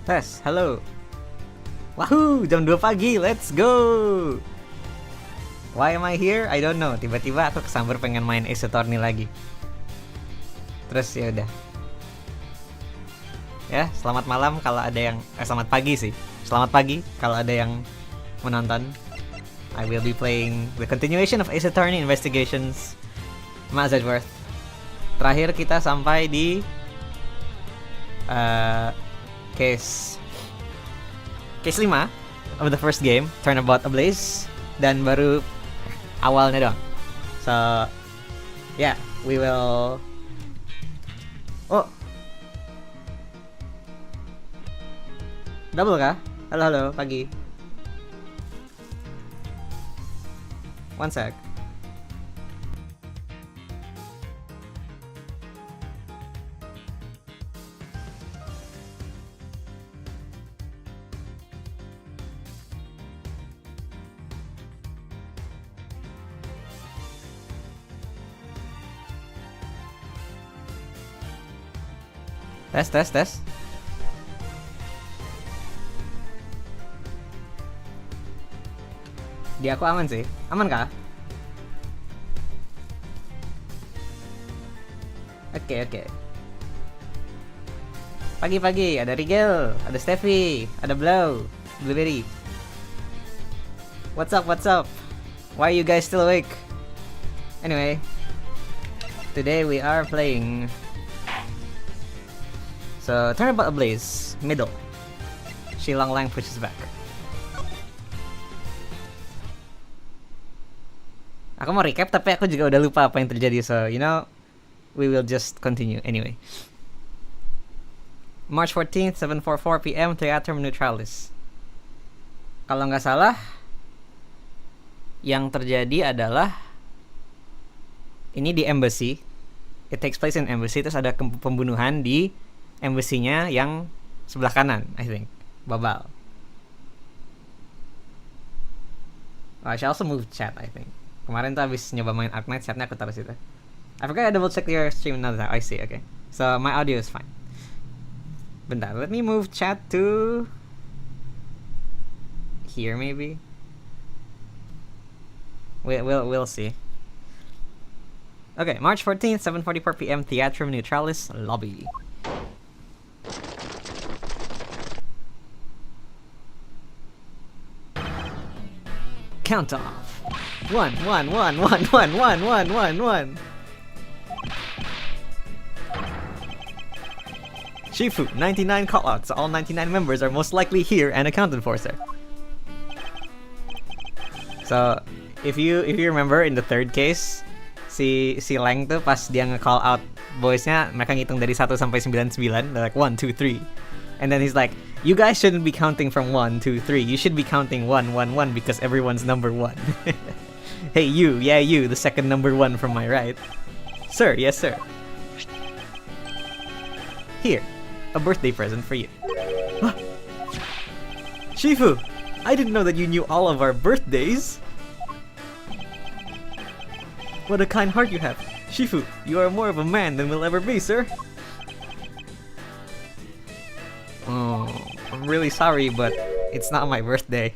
Tes, halo. Wahoo, jam 2 pagi, let's go. Why am I here? I don't know. Tiba-tiba aku kesamber pengen main Ace Attorney lagi. Terus ya udah. Ya, selamat malam kalau ada yang selamat pagi sih. Selamat pagi kalau ada yang menonton. I will be playing the continuation of Ace Attorney Investigations Matt Edgeworth. Terakhir kita sampai di case 5 of the first game, Turnabout Ablaze, dan baru awalnya doang. So, yeah, we will. Oh, double kah? Halo, pagi. One sec. Tes. Di aku aman sih. Aman kah? Oke. Pagi-pagi, ada Rigel, ada Steffi, ada Blueberry. What's up? Why are you guys still awake? Anyway, today we are playing. So, Turnabout Ablaze, middle. Shilang Lang pushes back. Aku mau recap tapi aku juga udah lupa apa yang terjadi, so we will just continue anyway. March 14th, 7:44 PM, Theatrum Neutralis. Kalau nggak salah, yang terjadi adalah ini di embassy. It takes place in embassy, terus ada pembunuhan di embassy-nya yang sebelah kanan, I think. Babal. I should also move chat, I think. Kemarin tuh abis nyoba main Ark Knight, chatnya aku taruh situ. I forgot I double check your stream another time. I see, okay. So my audio is fine. Bentar, let me move chat to here maybe. We'll see. Okay, March 14th, 7:44 PM, Theatrum Neutralis lobby. Count off. 1. Shifu, 99 callouts. All 99 members are most likely here and accounted for, sir. So, if you remember in the third case, si Lang tuh pas dia nge-call out boys-nya, mereka ngitung dari 1 sampai 99, they're like 1, 2, 3. And then he's like, you guys shouldn't be counting from 1, 2, 3. You should be counting 1, 1, 1 because everyone's number 1. Hey, you, the second number 1 from my right. Sir, yes, sir. Here, a birthday present for you. Shifu, I didn't know that you knew all of our birthdays. What a kind heart you have. Shifu, you are more of a man than we'll ever be, sir. Oh, I'm really sorry, but it's not my birthday.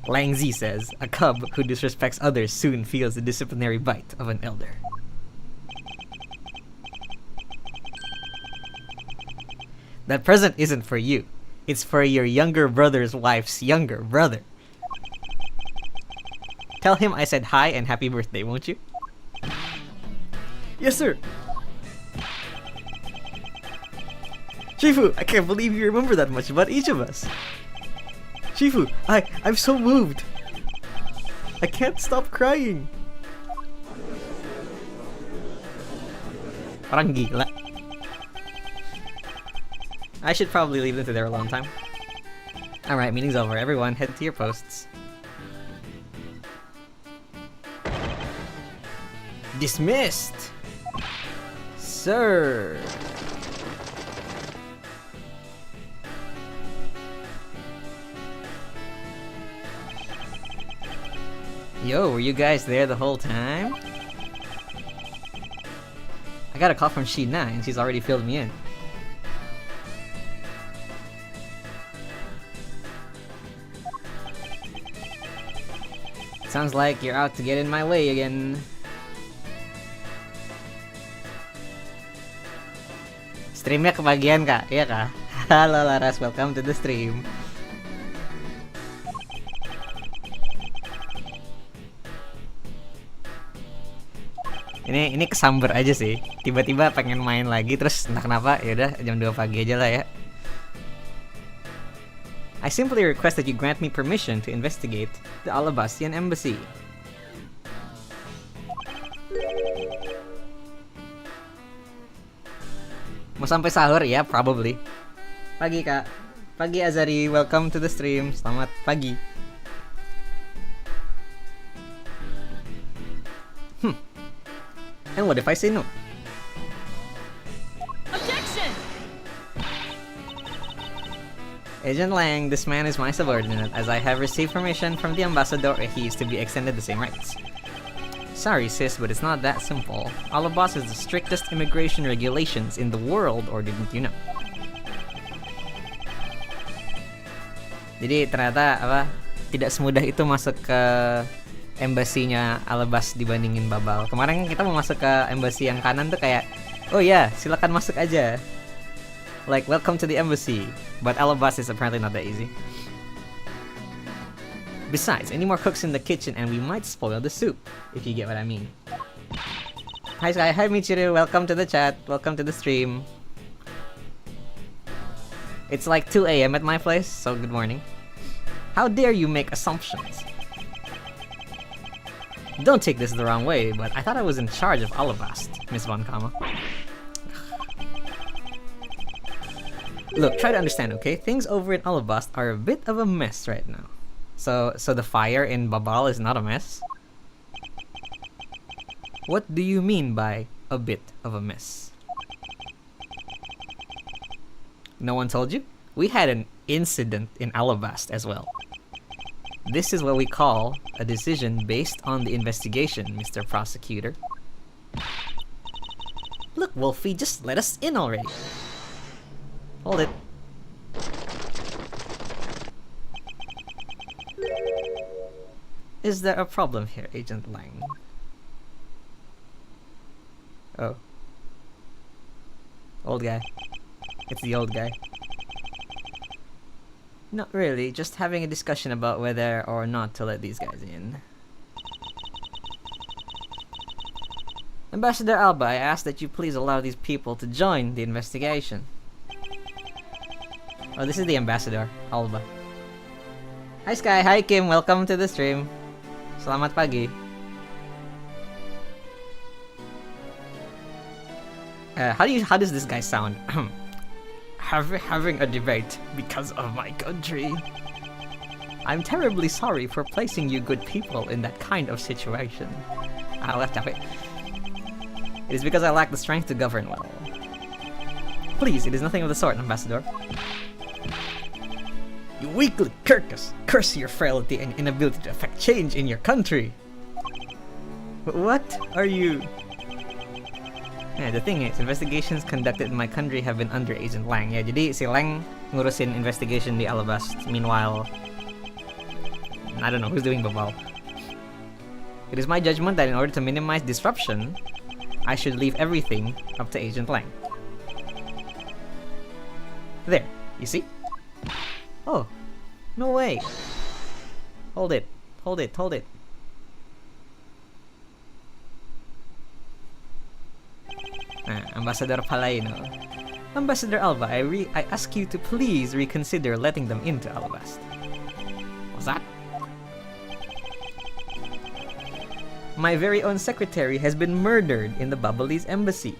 Lang Z says, a cub who disrespects others soon feels the disciplinary bite of an elder. That present isn't for you. It's for your younger brother's wife's younger brother. Tell him I said hi and happy birthday, won't you? Yes, sir. Shifu, I can't believe you remember that much about each of us. Shifu, I'm so moved. I can't stop crying. Orang gila. I should probably leave them to their alone time. Alright, meeting's over. Everyone, head to your posts. Dismissed! Sir! Yo, were you guys there the whole time? I got a call from Sheena and she's already filled me in. Sounds like you're out to get in my way again. Streamnya kebagian kak, iya kak? Halo Laras, welcome to the stream. Ini kesamber aja sih. Tiba-tiba pengen main lagi terus entah kenapa ya udah jam 2 pagi aja lah ya. I simply request that you grant me permission to investigate the Alabastian embassy. Mau sampai sahur ya, probably. Pagi kak. Pagi Azari, welcome to the stream. Selamat pagi. And what if I say no? Objection! Agent Lang, this man is my subordinate, as I have received permission from the ambassador he is to be extended the same rights. Sorry sis, but it's not that simple. Alabas has the strictest immigration regulations in the world, or didn't you know? Jadi ternyata tidak semudah itu masuk ke embassy-nya Alabas dibandingin Babal. Kemarin kita mau masuk ke embassy yang kanan tuh kayak, oh ya, silakan masuk aja. Like, welcome to the embassy. But Alabas is apparently not that easy. Besides, any more cooks in the kitchen and we might spoil the soup, if you get what I mean. Hi Sky, hi Michiru, welcome to the chat, welcome to the stream. It's like 2 a.m. at my place, so good morning. How dare you make assumptions? Don't take this the wrong way, but I thought I was in charge of Alabast, Miss Von Kama. Look, try to understand, okay? Things over in Alabast are a bit of a mess right now. So the fire in Babal is not a mess? What do you mean by a bit of a mess? No one told you? We had an incident in Alabast as well. This is what we call a decision based on the investigation, Mr. Prosecutor. Look, Wolfie, just let us in already. Hold it. Is there a problem here, Agent Lang? Oh. Old guy. It's the old guy. Not really, just having a discussion about whether or not to let these guys in. Ambassador Alba, I ask that you please allow these people to join the investigation. Oh, this is the ambassador, Alba. Hi Sky, hi Kim, welcome to the stream. Selamat pagi. How does this guy sound? Having a debate because of my country. I'm terribly sorry for placing you good people in that kind of situation. It is because I lack the strength to govern well. Please, it is nothing of the sort, Ambassador. You weakly curse your frailty and inability to effect change in your country. What are you? Yeah, the thing is, investigations conducted in my country have been under Agent Lang. Ya, jadi si Lang ngurusin investigation di Alabast. Meanwhile, I don't know who's doing Babal. It is my judgment that in order to minimize disruption, I should leave everything up to Agent Lang. There, you see? Oh, no way. Hold it. Ambassador Palaino. Ambassador Alba, I ask you to please reconsider letting them into Alabast. What's that? My very own secretary has been murdered in the Babalese embassy.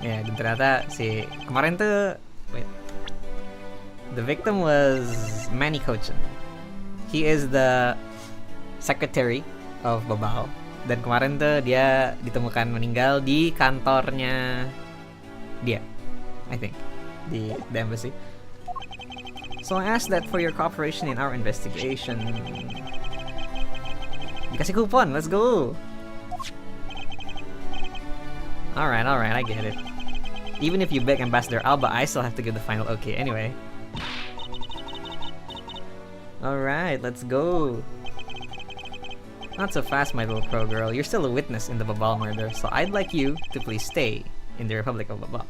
Ya, ternyata si kemarin tuh, wait, the victim was Manny Cochin. He is the secretary of Babal. Dan kemarin tuh dia ditemukan meninggal di kantornya dia, I think, di the embassy. So I ask that for your cooperation in our investigation. Dikasih kupon, let's go. Alright, I get it. Even if you beg Ambassador Alba, I still have to give the final okay anyway. Alright, let's go. Not so fast, my little pro girl. You're still a witness in the Babal murder, so I'd like you to please stay in the Republic of Babal.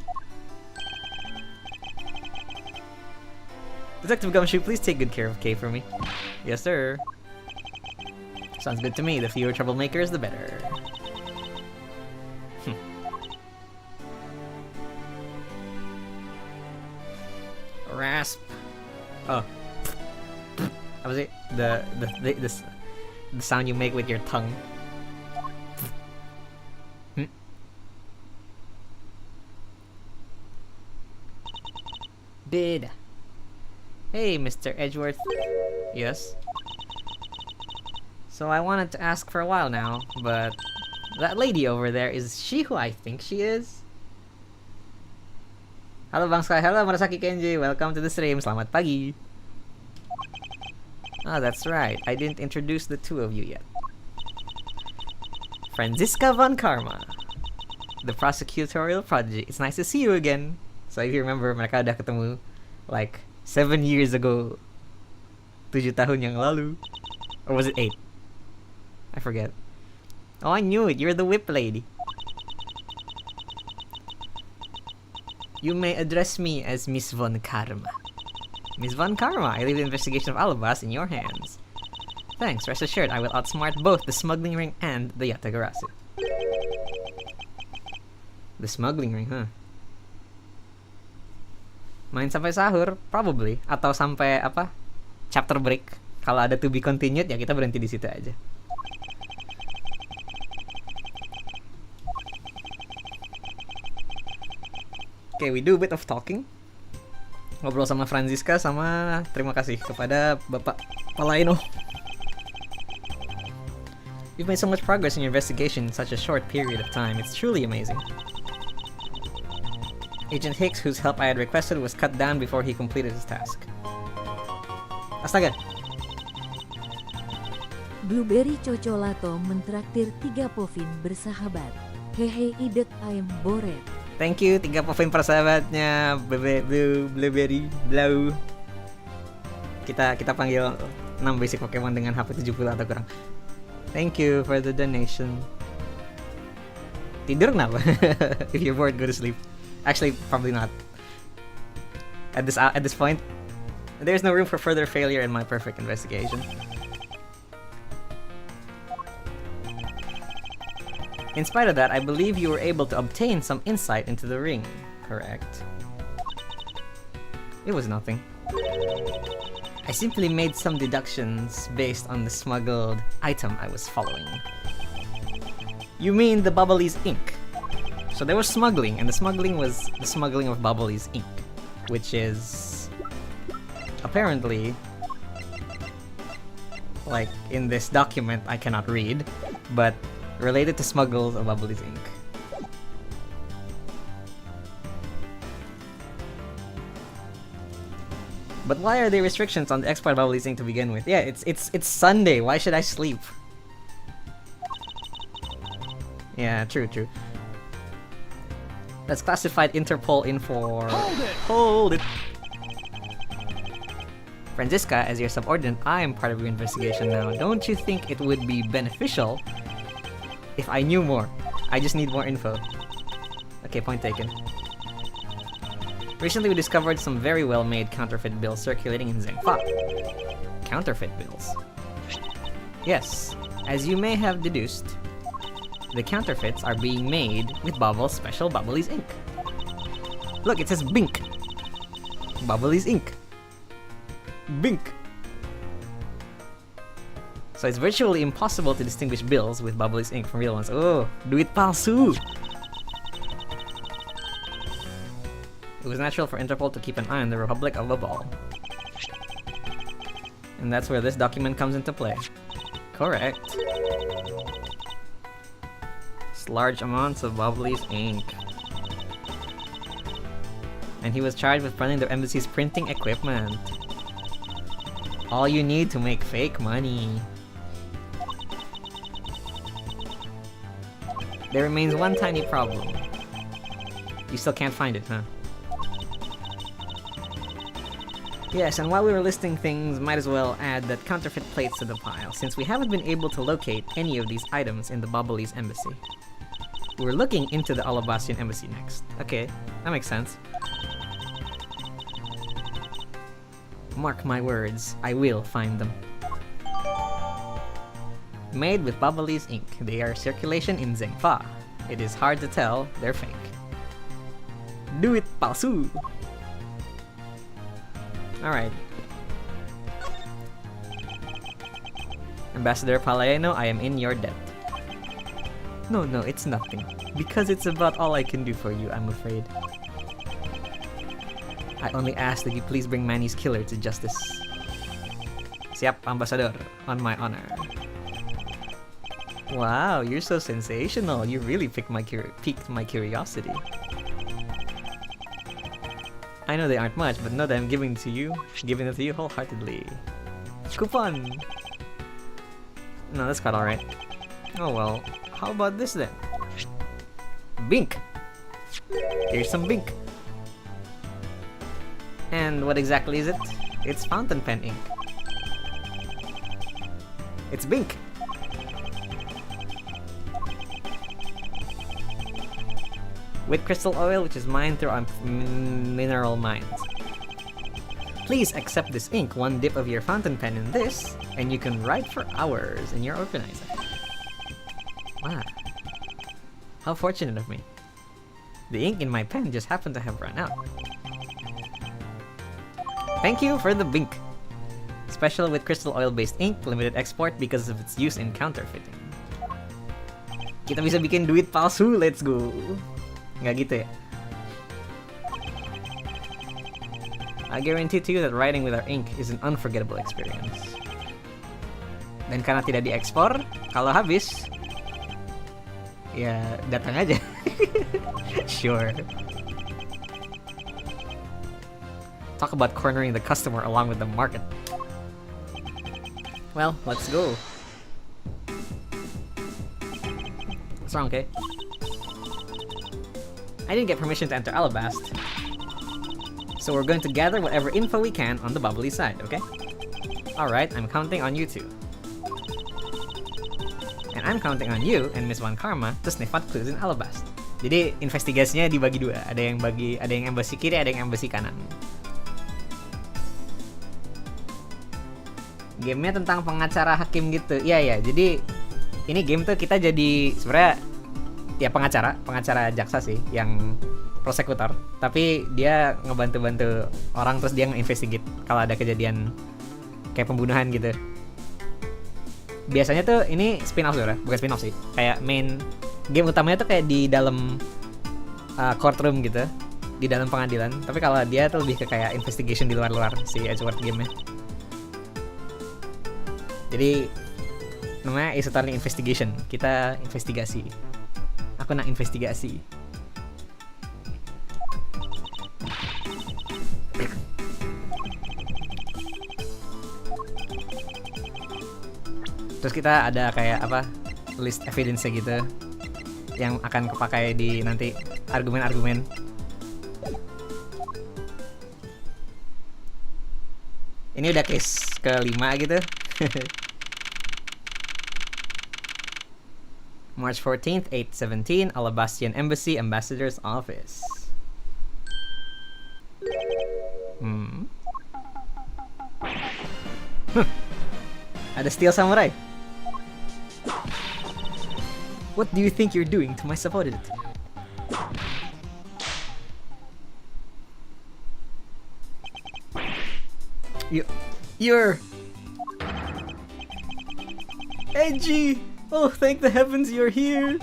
Detective Gumshoe, please take good care of Kay for me. Yes, sir. Sounds good to me. The fewer troublemakers, the better. Rasp. Oh. That was it. The sound you make with your tongue. Bid. Hey, Mr. Edgeworth. Yes? So I wanted to ask for a while now, but that lady over there, is she who I think she is? Halo Bang Sky, hello Murasaki Kenji, welcome to the stream, selamat pagi. Ah, that's right, I didn't introduce the two of you yet. Franziska von Karma, the prosecutorial prodigy. It's nice to see you again. So if you remember, mereka udah ketemu like 7 years ago. 7 tahun yang lalu. Or was it 8? I forget. Oh, I knew it. You're the whip lady. You may address me as Miss Von Karma. Miss Von Karma, I leave the investigation of Alabas in your hands. Thanks, rest assured I will outsmart both the smuggling ring and the Yatagarasu. The smuggling ring, huh? Main sampai sahur, probably. Atau sampai apa? Chapter break. Kalau ada to be continued, ya kita berhenti di situ aja. Okay, we do a bit of talking. Ngobrol sama Franziska, sama terima kasih kepada Bapak Palaino. You've made so much progress in your investigation in such a short period of time. It's truly amazing. Agent Hicks, whose help I had requested, was cut down before he completed his task. Astaga! Blueberry Cocolato mentraktir 3 povin bersahabat. Hehe idek ayam boret. Thank you, 3 povin persahabatnya Blueberry Blau. Kita panggil 6 basic Pokemon dengan HP 70 atau kurang. Thank you for the donation. Tidur kenapa? If you're bored, go to sleep. Actually, probably not. At this point, there's no room for further failure in my perfect investigation. In spite of that, I believe you were able to obtain some insight into the ring, correct? It was nothing. I simply made some deductions based on the smuggled item I was following. You mean the Bubbly's ink? So there was smuggling, and the smuggling was the smuggling of Bubbly's ink, which is apparently, like in this document I cannot read, but related to smuggles of Bubbly's ink. But why are there restrictions on the export of Bubbly's ink to begin with? Yeah, it's Sunday. Why should I sleep? Yeah, true. That's classified Interpol info. Hold it! Franziska, as your subordinate, I am part of your investigation now. Don't you think it would be beneficial if I knew more? I just need more info. Okay, point taken. Recently we discovered some very well-made counterfeit bills circulating in Zengfa. Counterfeit bills? Yes, as you may have deduced, the counterfeits are being made with Bubble's special Bubbly's ink. Look, it says Bink. Bubbly's ink. Bink. So it's virtually impossible to distinguish bills with Bubbly's ink from real ones. Oh, duit palsu! It was natural for Interpol to keep an eye on the Republic of Babal. And that's where this document comes into play. Correct. It's large amounts of Bubbly's ink. And he was charged with running the embassy's printing equipment. All you need to make fake money. There remains one tiny problem. You still can't find it, huh? Yes, and while we were listing things, might as well add that counterfeit plates to the pile, since we haven't been able to locate any of these items in the Bubbly's embassy. We're looking into the Alabastian embassy next. Okay, that makes sense. Mark my words, I will find them. Made with Bubbly's ink, they are circulation in Zengfa. It is hard to tell they're fake. Do it, palsu! Alright. Ambassador Palayeno, I am in your debt. No, it's nothing. Because it's about all I can do for you, I'm afraid. I only ask that you please bring Manny's killer to justice. Siap, Ambassador. On my honor. Wow, you're so sensational. You really piqued my curiosity. I know they aren't much, but know that I'm giving it to you wholeheartedly. Coupon! No, that's quite alright. Oh well, how about this then? Bink! Here's some Bink. And what exactly is it? It's fountain pen ink. It's Bink! With crystal oil, which is mined through mineral mines. Please accept this ink, one dip of your fountain pen in this, and you can write for hours in your organizer. Wow. How fortunate of me. The ink in my pen just happened to have run out. Thank you for the Bink! Special with crystal oil-based ink, limited export because of its use in counterfeiting. Kita bisa bikin duit palsu, let's go! Nggak gitu ya? I guarantee to you that writing with our ink is an unforgettable experience. Dan karena tidak diekspor, kalau habis, ya datang aja. Sure. Talk about cornering the customer along with the market. Well, let's go. What's wrong, okay? I didn't get permission to enter Alabast. So we're going to gather whatever info we can on the Bubbly side, okay? Alright, I'm counting on you two. And I'm counting on you and Miss Van Karma to sniff out clues in Alabast. Jadi investigasinya dibagi dua, ada yang embassy kiri, ada yang embassy kanan. Gamenya tentang pengacara hakim gitu. Iya, jadi ini game tuh kita jadi sebenarnya ya pengacara jaksa sih, yang prosekutor. Tapi dia ngebantu-bantu orang, terus dia nge-investigate kalau ada kejadian kayak pembunuhan gitu. Biasanya tuh ini spin-off sebenarnya, bukan spin-off sih. Kayak main game utamanya tuh kayak di dalam courtroom gitu, di dalam pengadilan. Tapi kalau dia tuh lebih ke kayak investigation di luar-luar si Edgeworth game-nya. Jadi namanya Esoteric Investigation. Kita investigasi. Aku nak investigasi. Terus kita ada kayak apa, list evidence-nya gitu yang akan kepakai di nanti argumen-argumen. Ini udah case ke-5 gitu. March 14th, 8:17, Alabastian Embassy, Ambassador's Office. Ada Steel Samurai. What do you think you're doing to my subordinate? You're... Edgy! Oh, thank the heavens you're here!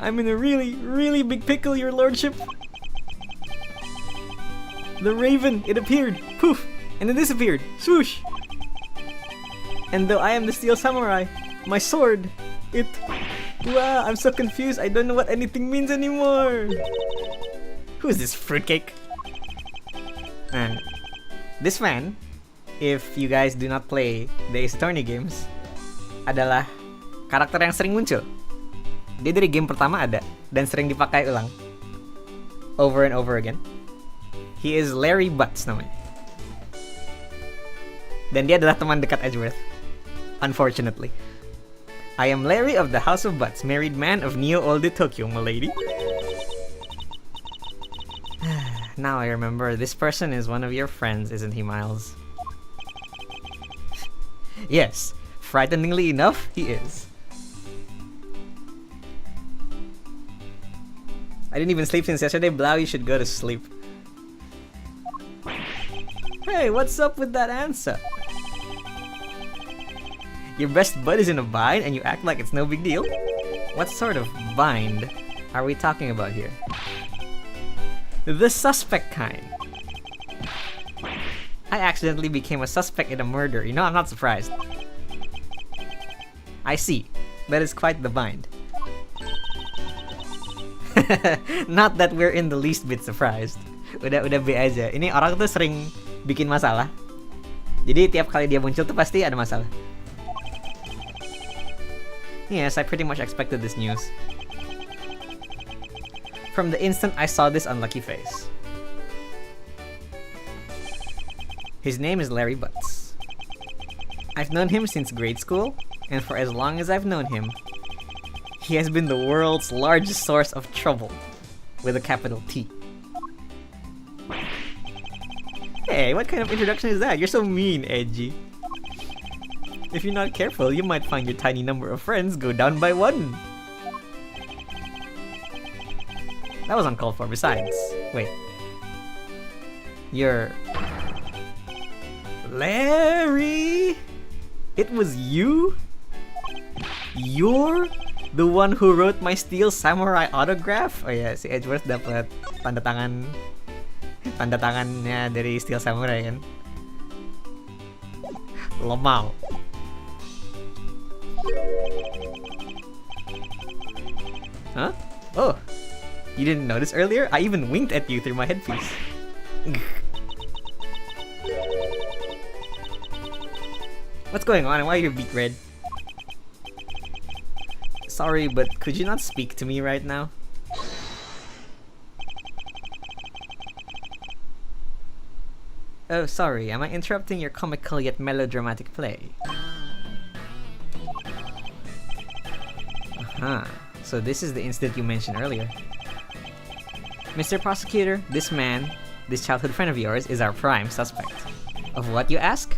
I'm in a really, really big pickle, your lordship! The raven, it appeared! Poof! And it disappeared! Swoosh! And though I am the Steel Samurai, my sword, it... Wow, I'm so confused, I don't know what anything means anymore! Who is this fruitcake? This man, if you guys do not play the Ace Attorney games, adalah karakter yang sering muncul. Dia dari game pertama ada dan sering dipakai ulang. over and over again. He is Larry Butts namanya. Dan dia adalah teman dekat Edgeworth. Unfortunately. I am Larry of the House of Butts, married man of Neo Old Tokyo, milady. Now I remember, this person is one of your friends, isn't he, Miles? Yes, frighteningly enough, he is. I didn't even sleep since yesterday. Blau, you should go to sleep. Hey, what's up with that answer? Your best bud is in a bind and you act like it's no big deal? What sort of bind are we talking about here? The suspect kind. I accidentally became a suspect in a murder. You know, I'm not surprised. I see. That is quite the bind. Not that we're in the least bit surprised. Udah be aja. Ini orang tuh sering bikin masalah. Jadi tiap kali dia muncul tuh pasti ada masalah. Yes, I pretty much expected this news. From the instant I saw this unlucky face. His name is Larry Butts. I've known him since grade school, and for as long as I've known him, he has been the world's largest source of trouble, with a capital T. Hey, what kind of introduction is that? You're so mean, Edgy. If you're not careful, you might find your tiny number of friends go down by one. That was uncalled for. Besides, wait. You're... Larry? It was you? You're the one who wrote my Steel Samurai autograph? Oh yeah, si Edgeworth dapat tanda tangannya dari Steel Samurai kan? Lemau. Huh? Oh, you didn't notice earlier? I even winked at you through my headpiece. What's going on and why are your beak red? Sorry, but could you not speak to me right now? Oh, sorry, am I interrupting your comical yet melodramatic play? Uh-huh. So this is the incident you mentioned earlier. Mr. Prosecutor, this man, this childhood friend of yours, is our prime suspect. Of what, you ask?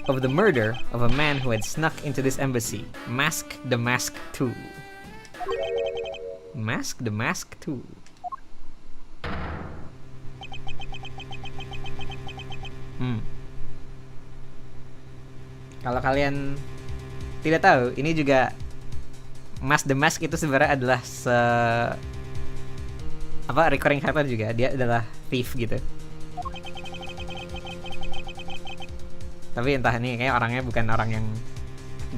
Of the murder of a man who had snuck into this embassy. Mask the Mask 2. Mask the Mask 2. Kalau kalian tidak tahu, ini juga Mask the Mask itu sebenarnya adalah recurring character juga. Dia adalah thief gitu. Tapi entah nih, kayak orangnya bukan orang yang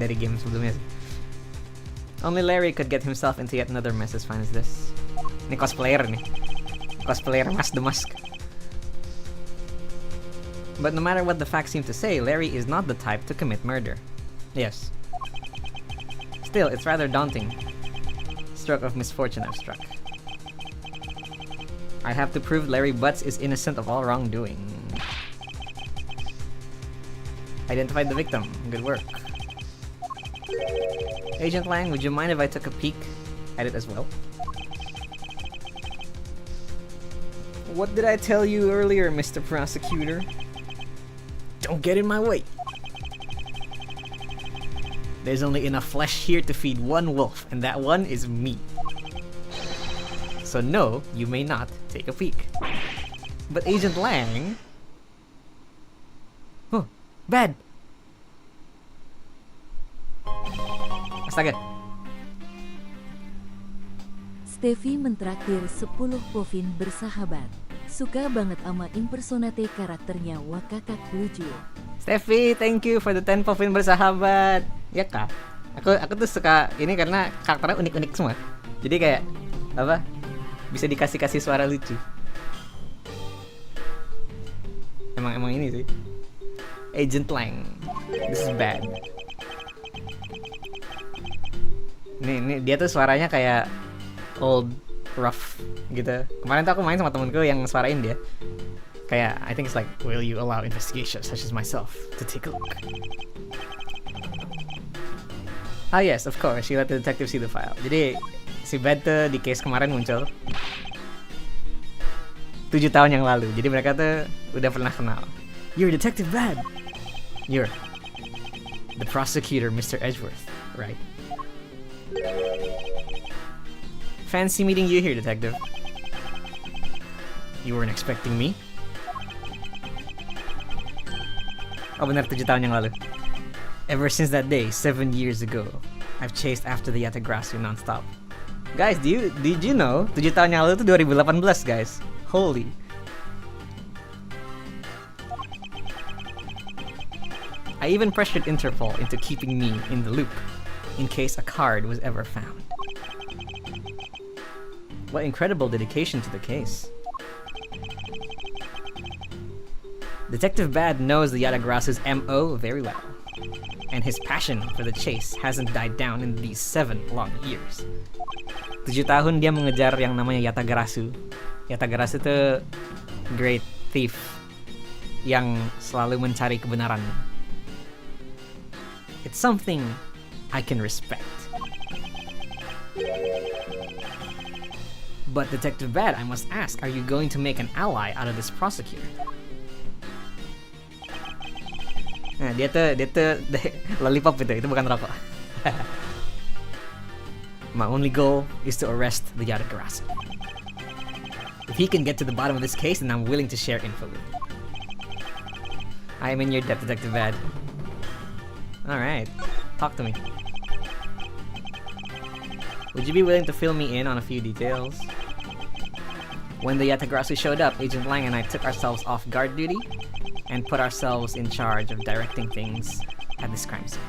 dari game sebelumnya sih. Only Larry could get himself into yet another mess as fine as this. Ini cosplayer nih. Cosplayer Mask the Mask. But no matter what the facts seem to say, Larry is not the type to commit murder. Yes. Still, it's rather daunting. Stroke of misfortune I've struck. I have to prove Larry Butts is innocent of all wrongdoing. Identified the victim. Good work. Agent Lang, would you mind if I took a peek at it as well? What did I tell you earlier, Mr. Prosecutor? Don't get in my way. There's only enough flesh here to feed one wolf, and that one is me. So no, you may not take a peek. But Agent Lang... Oh, bad! Astaga. Steffi mentraktir 10 povin bersahabat. Suka banget sama impersonate karakternya wakakak lucu. Steffi, thank you for the 10 povin bersahabat. Ya kak, aku tuh suka ini karena karakternya unik-unik semua. Jadi kayak apa? Bisa dikasih suara lucu. Emang ini sih. Agent Lang. This is bad. Nih dia tuh suaranya kayak old rough gitu. Kemarin tuh aku main sama temenku yang suarain dia. Kayak, I think it's like, will you allow investigation such as myself to take a look? Ah yes, of course, you let the detective see the file. Jadi, si Bad tuh di case kemarin muncul 7 tahun yang lalu. Jadi mereka tuh udah pernah kenal. You're Detective Bad. You're the prosecutor, Mr. Edgeworth, right? Fancy meeting you here, Detective. You weren't expecting me? Oh benar, 7 tahun yang lalu. Ever since that day, 7 years ago, I've chased after the Yatagrasu non-stop. Guys, did you know 7 tahun yang lalu itu 2018, guys. Holy. I even pressured Interpol into keeping me in the loop in case a card was ever found. What incredible dedication to the case. Detective Bad knows the Yatagrasu's MO very well, and his passion for the chase hasn't died down in these 7 long years. 7 tahun dia mengejar yang namanya Yatagrasu. Yatagrasu itu great thief yang selalu mencari kebenaran. It's something I can respect. But Detective Bad, I must ask, are you going to make an ally out of this prosecutor? Nah, dia tuh lollipop itu bukan rokok. My only goal is to arrest the Yatagrasu. If he can get to the bottom of this case, then I'm willing to share info with him. I am in your debt, Detective Bad. Alright, talk to me. Would you be willing to fill me in on a few details? When the Yatagrasu showed up, Agent Lang and I took ourselves off guard duty and put ourselves in charge of directing things at this crime scene.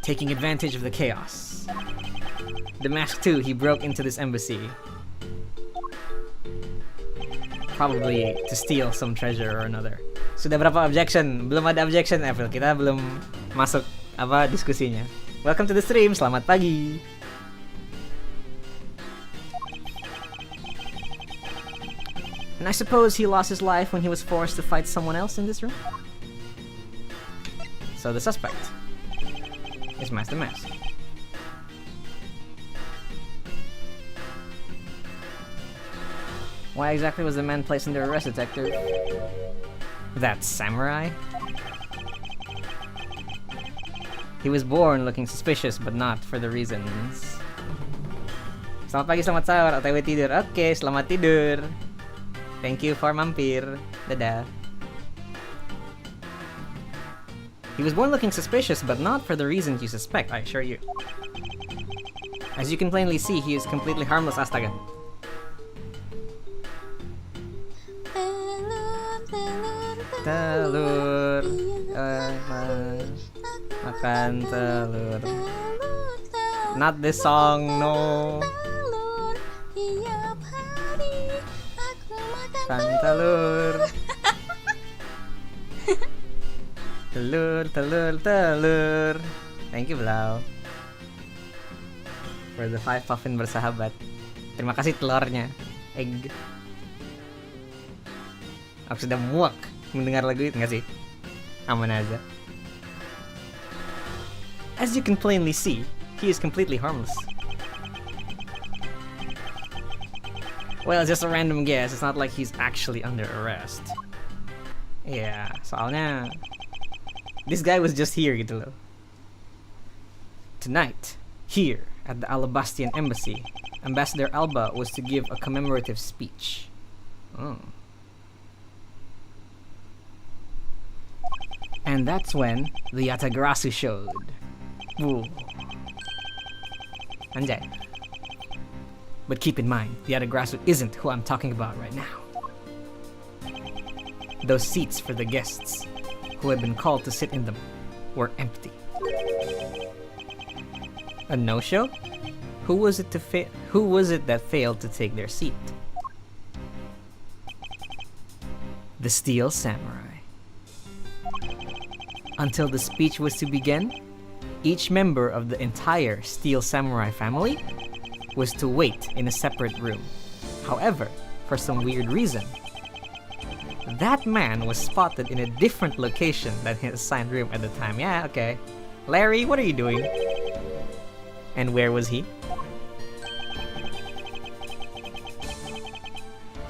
Taking advantage of the chaos. The Mask 2, he broke into this embassy. Probably to steal some treasure or another. Sudah berapa objection? Belum ada objection, April. Kita belum masuk diskusinya. Welcome to the stream, selamat pagi. And I suppose he lost his life when he was forced to fight someone else in this room? So the suspect is Master Mask. Why exactly was the man placed under arrest, Detective? That samurai? He was born looking suspicious, but not for the reasons. Selamat pagi, selamat sahur, OTW tidur. Oke, selamat tidur. Thank you for mampir. Dadah. He was born looking suspicious, but not for the reasons you suspect, I assure you. As you can plainly see, he is completely harmless, astaga. Telur, makan telur. Not this song, no. Makan telur. Telur, telur, telur. Thank you, Blau. For the 5 puffin bersahabat. Terima kasih telurnya. Egg. Aku sudah muak mendengar lagu itu, nggak sih? Aman aja. As you can plainly see, he is completely harmless. Well, it's just a random guess. It's not like he's actually under arrest. Yeah, soalnya this guy was just here gitu loh. Tonight, here at the Alabastian Embassy, Ambassador Alba was to give a commemorative speech. Oh. And that's when the Yatagrasu showed. Ooh. Anjay. But keep in mind, the Yatagrasu isn't who I'm talking about right now. Those seats for the guests who had been called to sit in them were empty. A no-show? Who was it that failed to take their seat? The Steel Samurai. Until the speech was to begin, Each member of the entire Steel Samurai family was to wait in a separate room. However, for some weird reason, that man was spotted in a different location than his assigned room at the time. Yeah, okay. Larry, what are you doing? And where was he?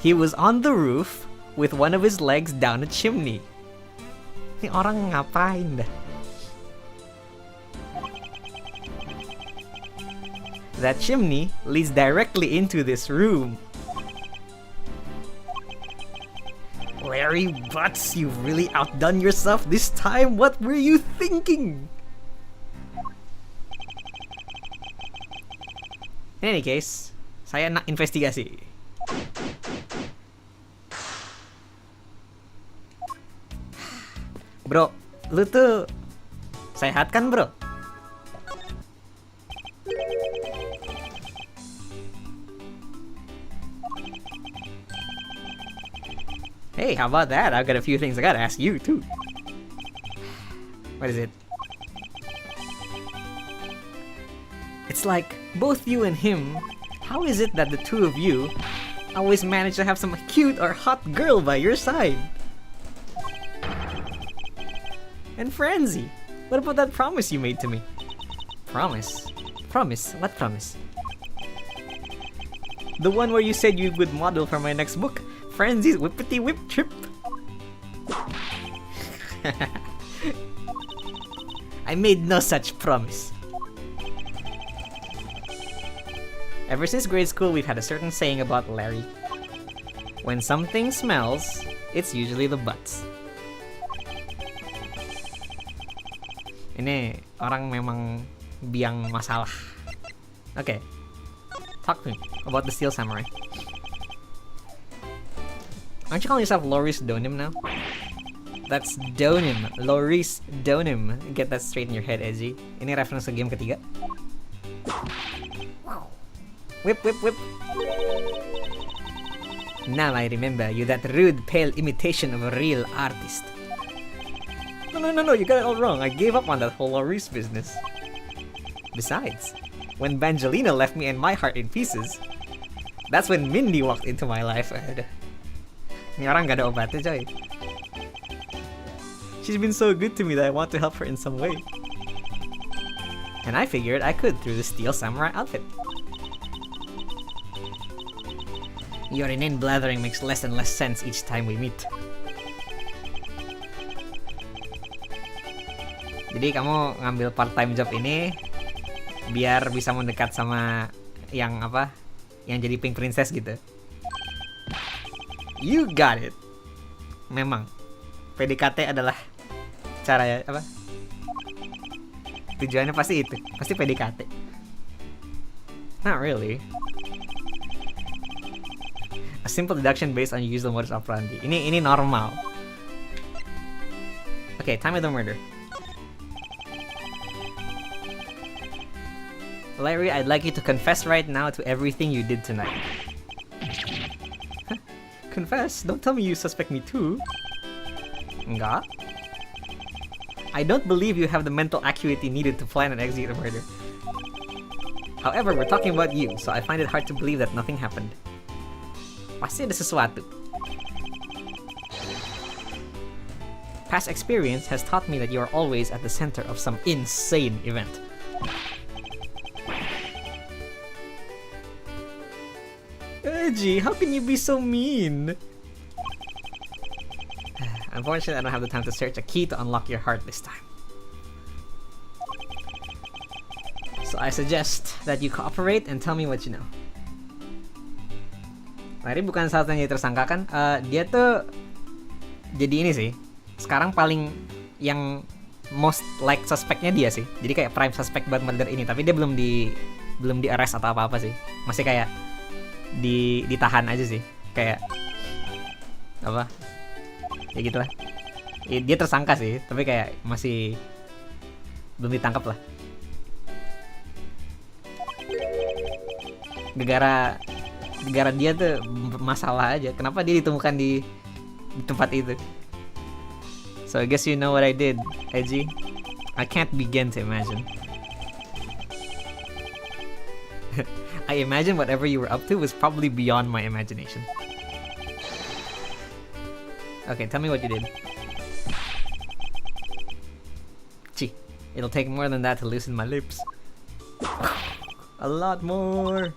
He was on the roof with one of his legs down a chimney. Ini orang ngapain dah? That chimney leads directly into this room. Larry Butts, you've really outdone yourself this time. What were you thinking? In any case, saya nak investigasi. Bro, lu tuh sehat kan, bro? Hey, how about that? I've got a few things I gotta ask you, too. What is it? It's like, both you and him, how is it that the two of you always manage to have some cute or hot girl by your side? And Franzi, what about that promise you made to me? Promise? Promise? What promise? The one where you said you would model for my next book, Franzi's Whippity Whip Trip. I made no such promise. Ever since grade school, we've had a certain saying about Larry. When something smells, it's usually the butts. Ini orang memang biang masalah. Okay, talk to me about the Steel Samurai. Aren't you calling yourself Loris Donim now? That's Donim. Loris Donim. Get that straight in your head, Edgy. Ini reference ke game ketiga. Wow. Whip, whip, whip. Now I remember you, that rude, pale imitation of a real artist. No, you got it all wrong. I gave up on that whole Loris business. Besides, when Bangelina left me and my heart in pieces, that's when Mindy walked into my life. Ini orang gak ada obatnya, coy. She's been so good to me that I want to help her in some way. And I figured I could through the Steel Samurai outfit. Your inane blathering makes less and less sense each time we meet. Jadi kamu ngambil part-time job ini biar bisa mendekat sama yang apa? Yang jadi pink princess gitu. You got it. Memang PDKT adalah cara apa? Tujuannya pasti itu. Pasti PDKT. Not really. A simple deduction based on your usual modus operandi. Ini normal. Okay, time of the murder. Larry, I'd like you to confess right now to everything you did tonight. Confess? Don't tell me you suspect me too. Enggak. I don't believe you have the mental acuity needed to plan and execute a murder. However, we're talking about you, so I find it hard to believe that nothing happened. Pasti ada sesuatu. Past experience has taught me that you are always at the center of some insane event. Gee, how can you be so mean? Unfortunately, I don't have the time to search a key to unlock your heart this time. So I suggest that you cooperate and tell me what you know. Larry bukan satu-satunya tersangka kan? Dia tuh jadi ini sih. Sekarang paling yang most like suspeknya dia sih. Jadi kayak prime suspect buat murder ini. Tapi dia belum di arrest atau apa-apa sih. Masih kayak ditahan aja sih, kayak apa ya gitulah. Dia tersangka sih, tapi kayak masih belum ditangkap lah. Gara-gara dia tuh masalah aja. Kenapa dia ditemukan di tempat itu? So I guess you know what I did, Edgy. I can't begin to imagine. I imagine whatever you were up to was probably beyond my imagination. Okay, tell me what you did. Gee, it'll take more than that to loosen my lips. A lot more.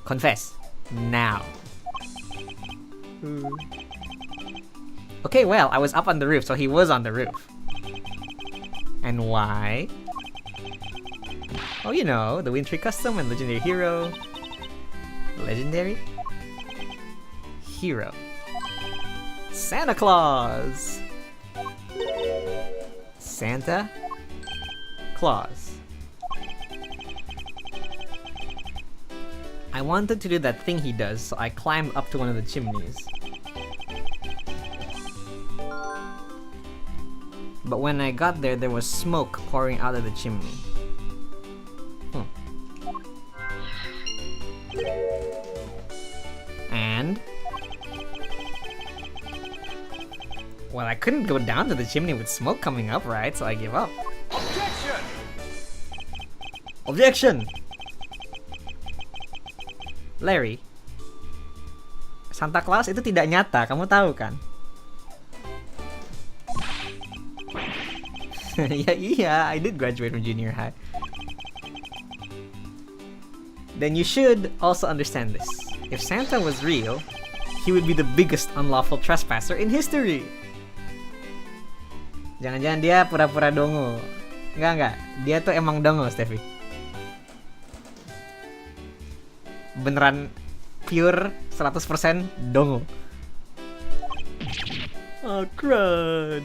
Confess. Now. Okay, well, I was up on the roof, so he was on the roof. And why? Oh, you know, the Wintry Custom and Legendary Hero. Legendary? Hero. Santa Claus! Santa Claus. I wanted to do that thing he does, so I climbed up to one of the chimneys. But when I got there, there was smoke pouring out of the chimney. And? Well, I couldn't go down to the chimney with smoke coming up, right? So I gave up. Objection! Objection! Larry, Santa Claus itu tidak nyata, kamu tahu kan? Yeah, I did graduate from junior high. Then you should also understand this. If Santa was real, he would be the biggest unlawful trespasser in history. Jangan-jangan dia pura-pura dongo. Enggak. Dia tuh emang dongo, Steffi. Beneran pure 100% dongo. Oh, crud.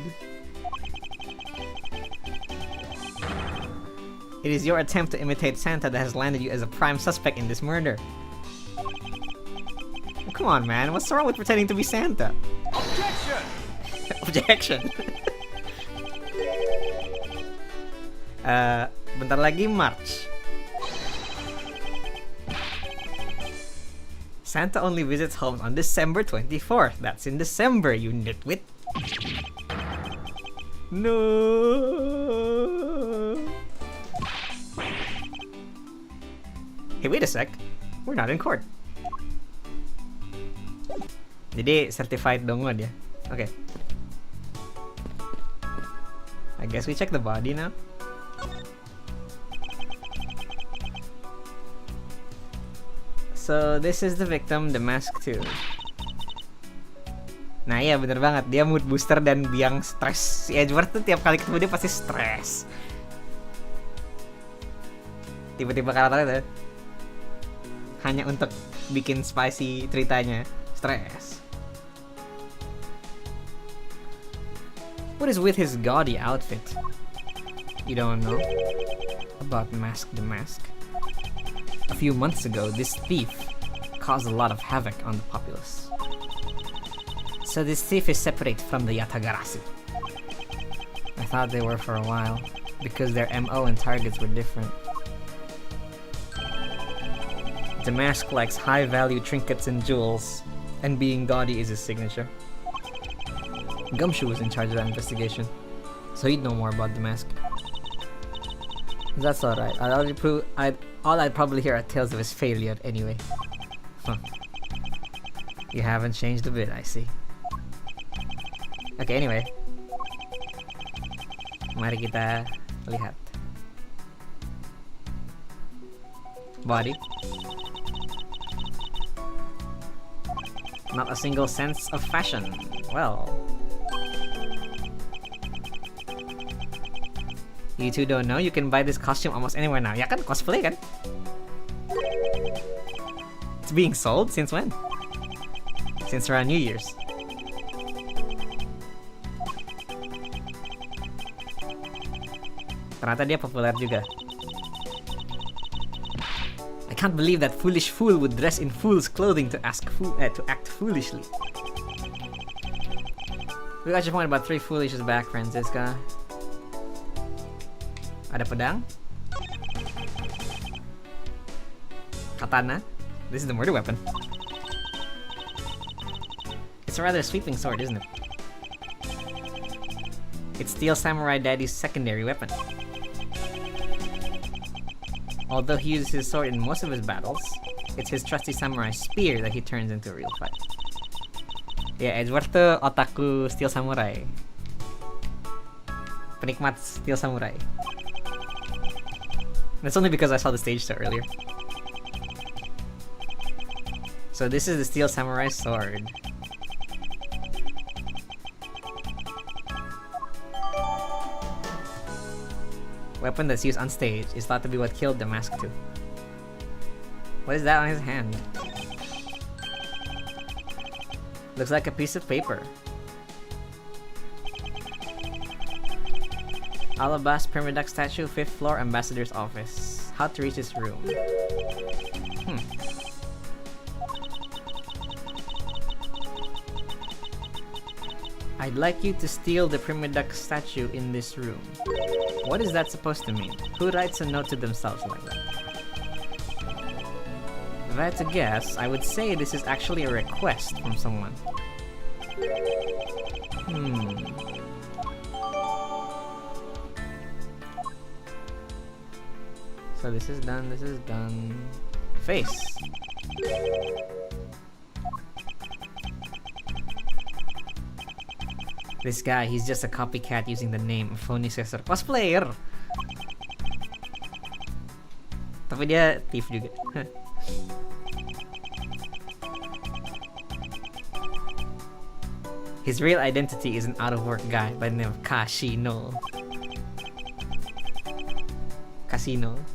It is your attempt to imitate Santa that has landed you as a prime suspect in this murder. Oh, come on, man. What's wrong with pretending to be Santa? Objection! Objection. Bentar lagi March. Santa only visits homes on December 24th. That's in December, you nitwit. No. Hey, wait a sec. We're not in court. Jadi certified dongo dia. Okay. I guess we check the body now. So this is the victim, the mask too. Nah iya bener banget, dia mood booster dan biang stres. Si Edward tuh tiap kali ketemu dia pasti stres. Tiba-tiba karakternya tuh hanya untuk bikin spicy ceritanya, stres. What is with his gaudy outfit? You don't know about Mask the Mask? A few months ago, this thief caused a lot of havoc on the populace. So this thief is separate from the Yatagarasi. I thought they were for a while, because their MO and targets were different. The mask likes high-value trinkets and jewels, and being gaudy is his signature. Gumshoe was in charge of that investigation, so he'd know more about the mask. That's alright. All I'd probably hear are tales of his failure anyway. Huh. You haven't changed a bit, I see. Okay, anyway. Mari kita lihat. Body. Not a single sense of fashion. Well. You two don't know, you can buy this costume almost anywhere now. Ya kan, cosplay kan? It's being sold? Since when? Since around New Year's. Ternyata dia populer juga. I can't believe that foolish fool would dress in fool's clothing to act foolishly. We got your point about 3 foolishes back, Francisca. Ada pedang. Katana. This is the murder weapon. It's a rather sweeping sword, isn't it? It's Steel Samurai Daddy's secondary weapon. Although he uses his sword in most of his battles, it's his trusty samurai spear that he turns into a real fight. Ya, Edward tuh otaku Steel Samurai. Penikmat Steel Samurai. That's only because I saw the stage show earlier. So this is the Steel Samurai sword. Weapon that's used on stage is thought to be what killed the Mask 2. What is that on his hand? Looks like a piece of paper. Alabaster Permaduck statue, 5th floor, ambassador's office. How to reach this room? I'd like you to steal the Permaduck statue in this room. What is that supposed to mean? Who writes a note to themselves like that? If I had to guess, I would say this is actually a request from someone. So this is done. Face. This guy, he's just a copycat using the name of phony successor cosplayer. Tapi dia thief juga. His real identity is an out-of-work guy by the name of Casino.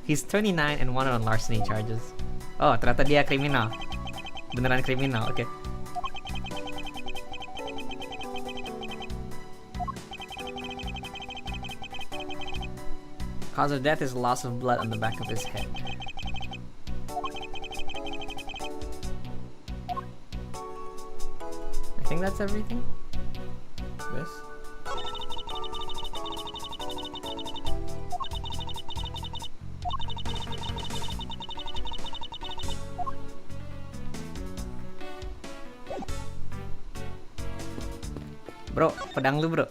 He's 29 and wanted on larceny charges. Oh, ternyata dia kriminal. Beneran kriminal, okay. Cause of death is loss of blood on the back of his head. I think that's everything. This. Bro, pedang lu bro.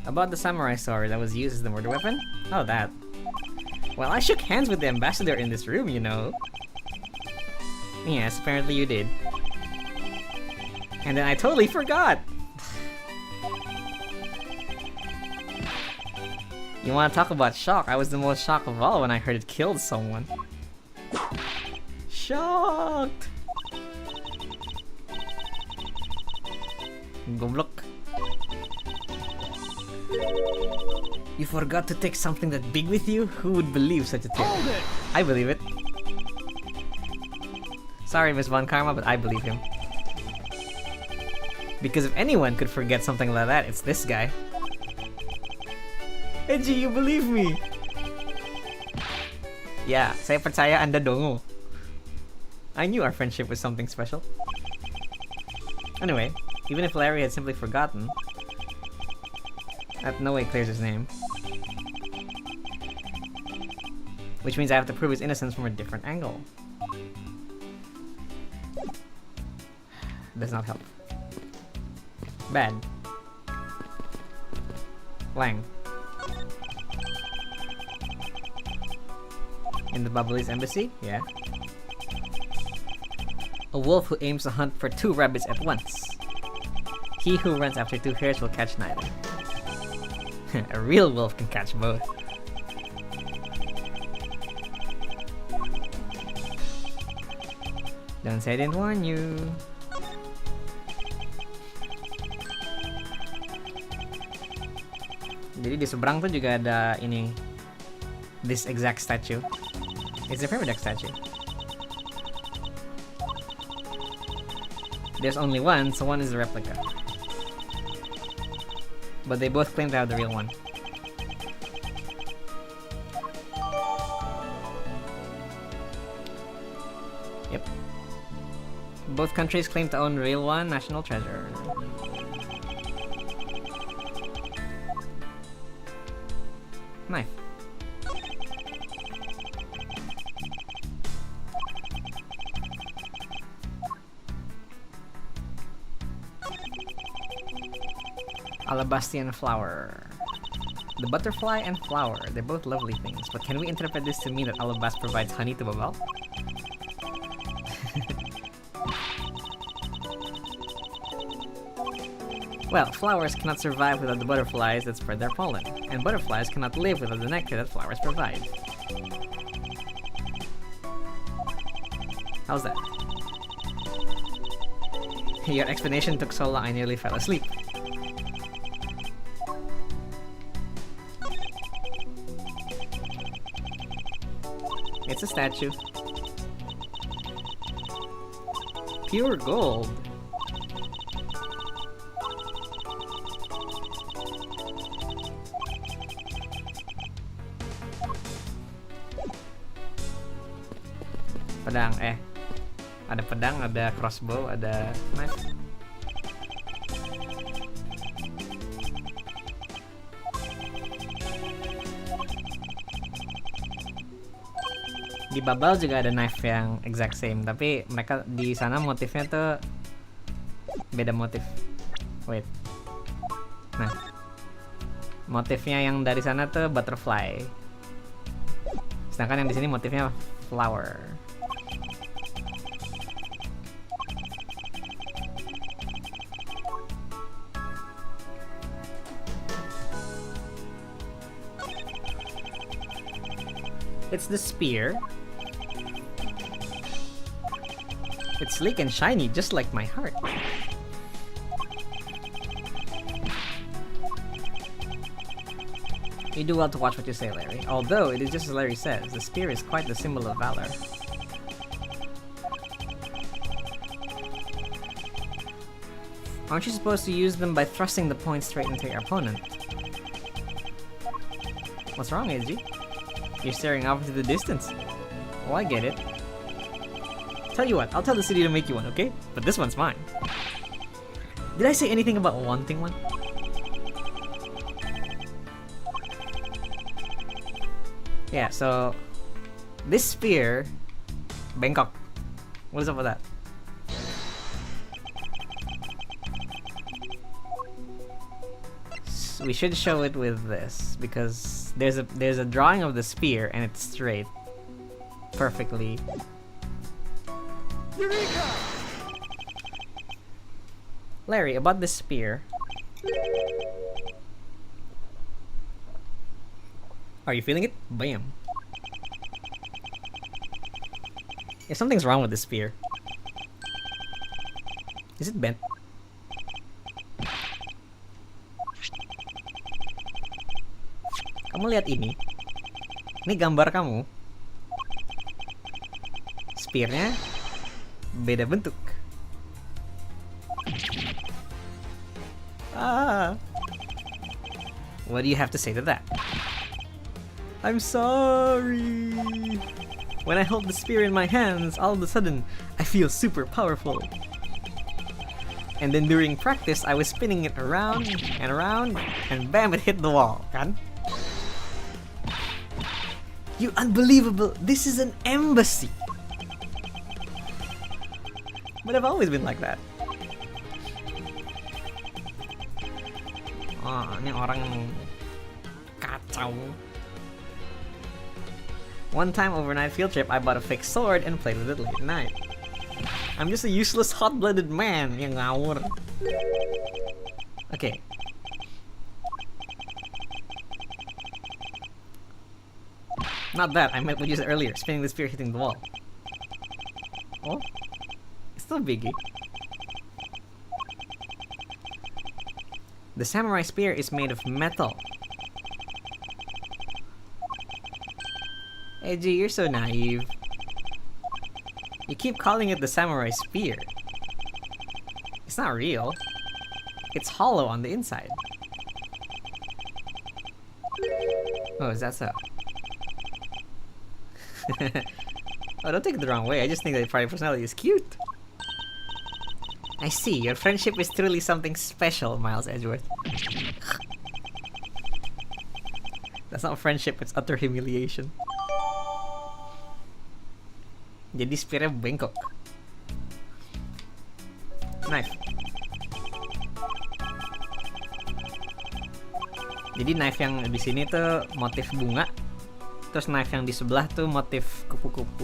About the samurai sword that was used as the murder weapon? Oh, that. Well, I shook hands with the ambassador in this room, you know. Yes, apparently you did. And then I totally forgot! You wanna talk about shock? I was the most shocked of all when I heard it killed someone. Shocked! Goblok. You forgot to take something that big with you? Who would believe such a tale? I believe it. Sorry, Miss Von Karma, but I believe him. Because if anyone could forget something like that, it's this guy. Eji, you believe me? Yeah, saya percaya Anda dongo. I knew our friendship was something special. Anyway, even if Larry had simply forgotten, that no way clears his name. Which means I have to prove his innocence from a different angle. Does not help. Bad. Lang. In the Bubbly's embassy? Yeah. A wolf who aims to hunt for 2 rabbits at once. He who runs after 2 hares will catch neither. A real wolf can catch both. Don't say I didn't warn you. Jadi di seberang tuh juga ada ini. This exact statue. It's a Permaduck statue. There's only one, so one is a replica. But they both claim to have the real one. Yep. Both countries claim to own the real one, national treasure. Knife. Alabastian flower. The butterfly and flower, they're both lovely things, but can we interpret this to mean that Alabast provides honey to Babal? Well, flowers cannot survive without the butterflies that spread their pollen, and butterflies cannot live without the nectar that flowers provide. How's that? Your explanation took so long I nearly fell asleep. It's a statue. Pure gold. Pedang, ada pedang, ada crossbow, ada knife. Di Babal juga ada knife yang exact same, tapi mereka di sana motifnya tuh beda motif. Wait. Nah. Motifnya yang dari sana tuh butterfly. Sedangkan yang di sini motifnya flower. It's the spear. It's sleek and shiny, just like my heart. You do well to watch what you say, Larry. Although, it is just as Larry says, the spear is quite the symbol of valor. Aren't you supposed to use them by thrusting the point straight into your opponent? What's wrong, AG? You're staring off into the distance. Oh, I get it. Tell you what, I'll tell the city to make you one, okay? But this one's mine. Did I say anything about wanting one? Yeah, so this spear, Bangkok. What is up with that? We should show it with this because there's a drawing of the spear and it's straight, perfectly. Eureka! Larry, about this spear. Are you feeling it? Bam. Yeah, something's wrong with this spear. Is it bent? Kamu lihat ini? Ini gambar kamu. Spearnya beda bentuk. What do you have to say to that? I'm sorry. When I hold the spear in my hands, all of a sudden, I feel super powerful. And then during practice, I was spinning it around and around, and bam, it hit the wall, kan? You unbelievable, this is an embassy! But I've always been like that. Oh, ini orang kacau. One time overnight field trip, I bought a fake sword and played with it late at night. I'm just a useless hot-blooded man yang ngawur. Okay. Not that, I meant what you said earlier, spinning the spear hitting the wall. Oh? It's still biggie. The samurai spear is made of metal. Hey G, you're so naive. You keep calling it the samurai spear. It's not real. It's hollow on the inside. Oh, is that so? Oh, don't take it the wrong way. I just think that your personality is cute. I see. Your friendship is truly something special, Miles Edgeworth. That's not friendship, it's utter humiliation. Jadi spearnya bengkok. Knife. Jadi knife yang di sini tuh motif bunga, terus knife yang di sebelah tuh motif kupu-kupu.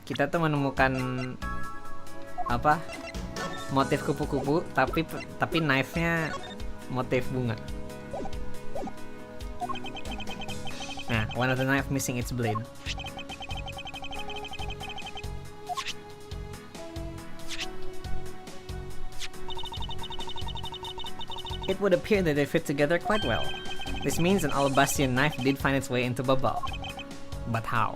Kita tuh menemukan apa? Motif kupu-kupu, tapi knife-nya motif bunga. Nah, one of the knife missing its blade. It would appear that they fit together quite well. This means an alabastrian knife did find its way into Babal. But how?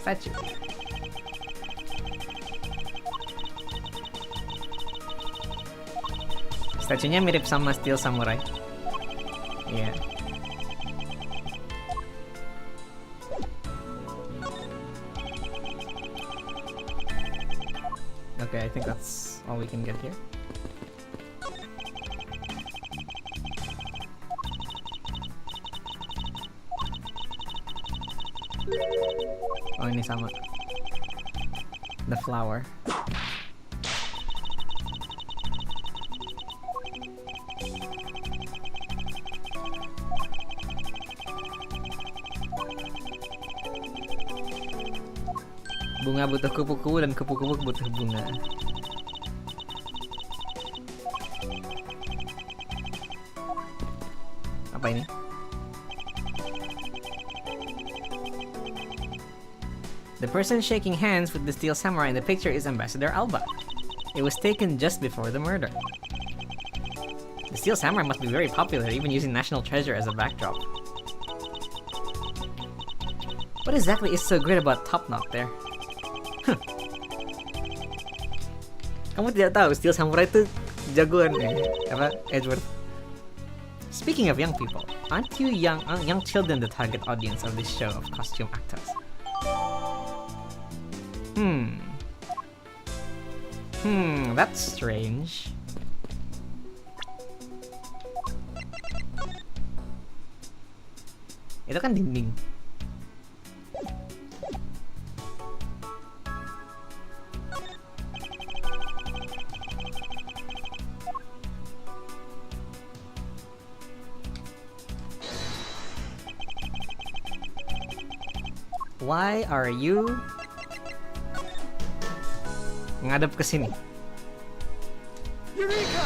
Statue. Statunya mirip sama Steel Samurai. Iya. Yeah. Okay, I think that's all we can get here. Oh, ini sama. The flower. Bunga butuh kupu-kupu dan kupu-kupu butuh bunga. Apa ini? The person shaking hands with the Steel Samurai in the picture is Ambassador Alba. It was taken just before the murder. The Steel Samurai must be very popular, even using National Treasure as a backdrop. What exactly is so great about Top Knot there? Kamu tidak tahu Steel Samurai itu jagoan Edward. Speaking of young people, aren't you young children the target audience of this show of costume actors? That's strange. Itu kan dinding. Why are you ngadep ke sini? Eureka!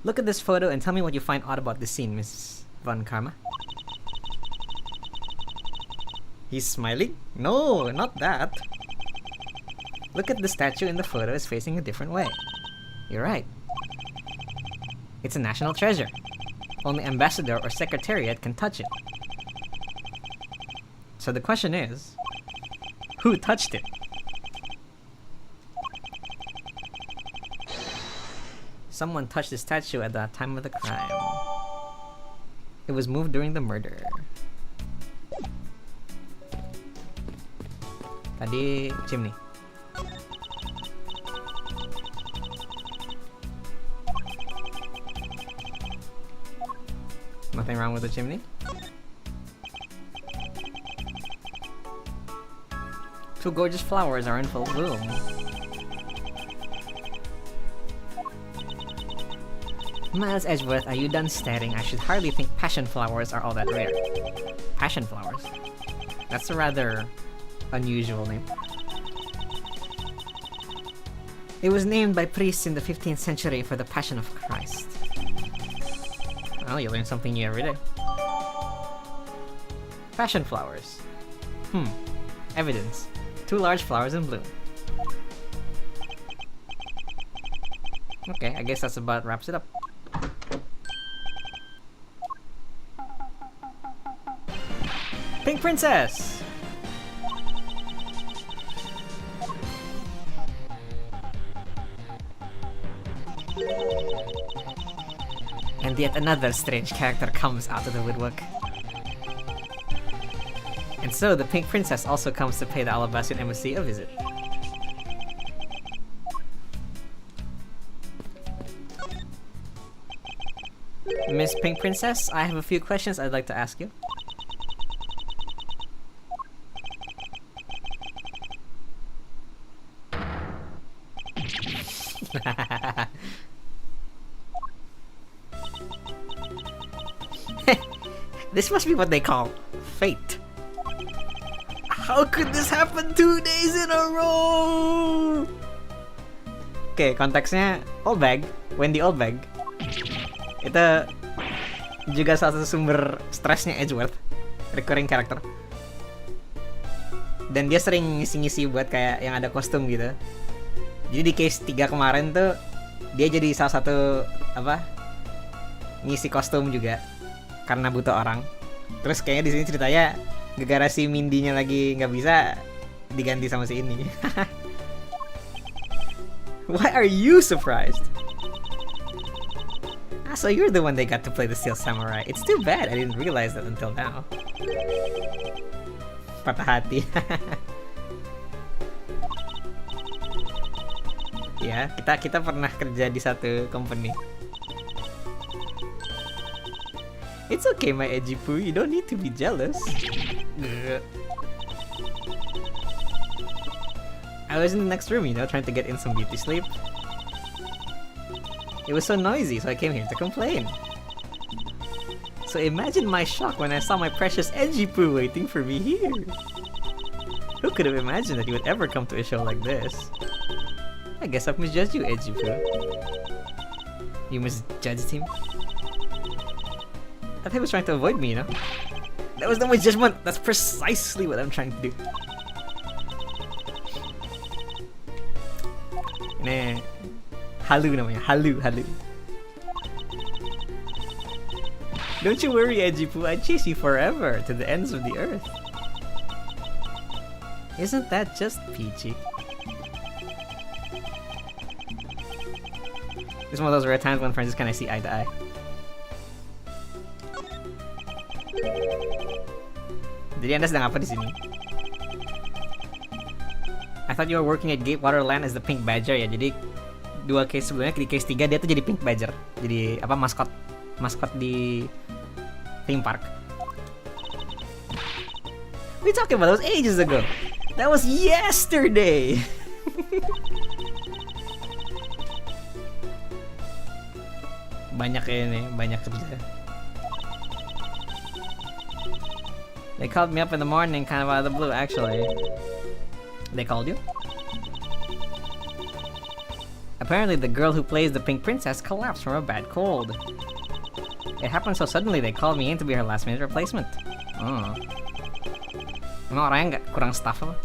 Look at this photo and tell me what you find odd about this scene, Miss Von Karma. He's smiling? No, not that. Look at the statue in the photo is facing a different way. You're right. It's a national treasure. Only ambassador or secretariat can touch it. So the question is, who touched it? Someone touched the statue at the time of the crime. It was moved during the murder. Tadi chimney. Nothing wrong with the chimney. Two gorgeous flowers are in full bloom. Miles Edgeworth, are you done staring? I should hardly think passion flowers are all that rare. Passion flowers? That's a rather unusual name. It was named by priests in the 15th century for the Passion of Christ. Well, you learn something new every day. Passion flowers. Evidence. Two large flowers in bloom. Okay, I guess that's about wraps it up. Pink Princess! And yet another strange character comes out of the woodwork. And so the Pink Princess also comes to pay the Alabastrian embassy a visit. Miss Pink Princess, I have a few questions I'd like to ask you. This must be what they call fate. How could this happen 2 days in a row? Oke, konteksnya Old Bag, Wendy Old Bag. Itu juga salah satu sumber stresnya Edgeworth, recurring character. Dan dia sering ngisi-ngisi buat kayak yang ada kostum gitu. Jadi di case 3 kemarin tuh dia jadi salah satu ngisi kostum juga karena butuh orang. Terus kayaknya di sini ceritanya gara-gara si Mindy-nya lagi nggak bisa diganti sama si ini. Why are you surprised? So you're the one they got to play the Steel Samurai. It's too bad I didn't realize that until now. Patah hati. Ya, kita pernah kerja di satu company. It's okay, my edgy poo. You don't need to be jealous. I was in the next room, trying to get in some beauty sleep. It was so noisy, so I came here to complain. So imagine my shock when I saw my precious edgy poo waiting for me here. Who could have imagined that you would ever come to a show like this? I guess I've misjudged you, edgy poo. You misjudged him? I thought he was trying to avoid me, That was not my judgment. That's precisely what I'm trying to do. Ini halu namanya, halu. Don't you worry, edgy poo. I'd chase you forever to the ends of the earth. Isn't that just peachy? It's one of those rare times when friends just kind of see eye to eye. Jadi Anda sedang apa di sini? I thought you were working at Gatewater Land as the Pink Badger ya. Jadi 2 case sebelumnya, di case 3 dia tuh jadi Pink Badger. Jadi maskot di theme park. We talking about those ages ago. That was yesterday. Banyak kerja. They called me up in the morning, kind of out of the blue, actually. They called you? Apparently, the girl who plays the Pink Princess collapsed from a bad cold. It happened so suddenly, they called me in to be her last-minute replacement. Oh. Emang orangnya nggak kurang staff apa?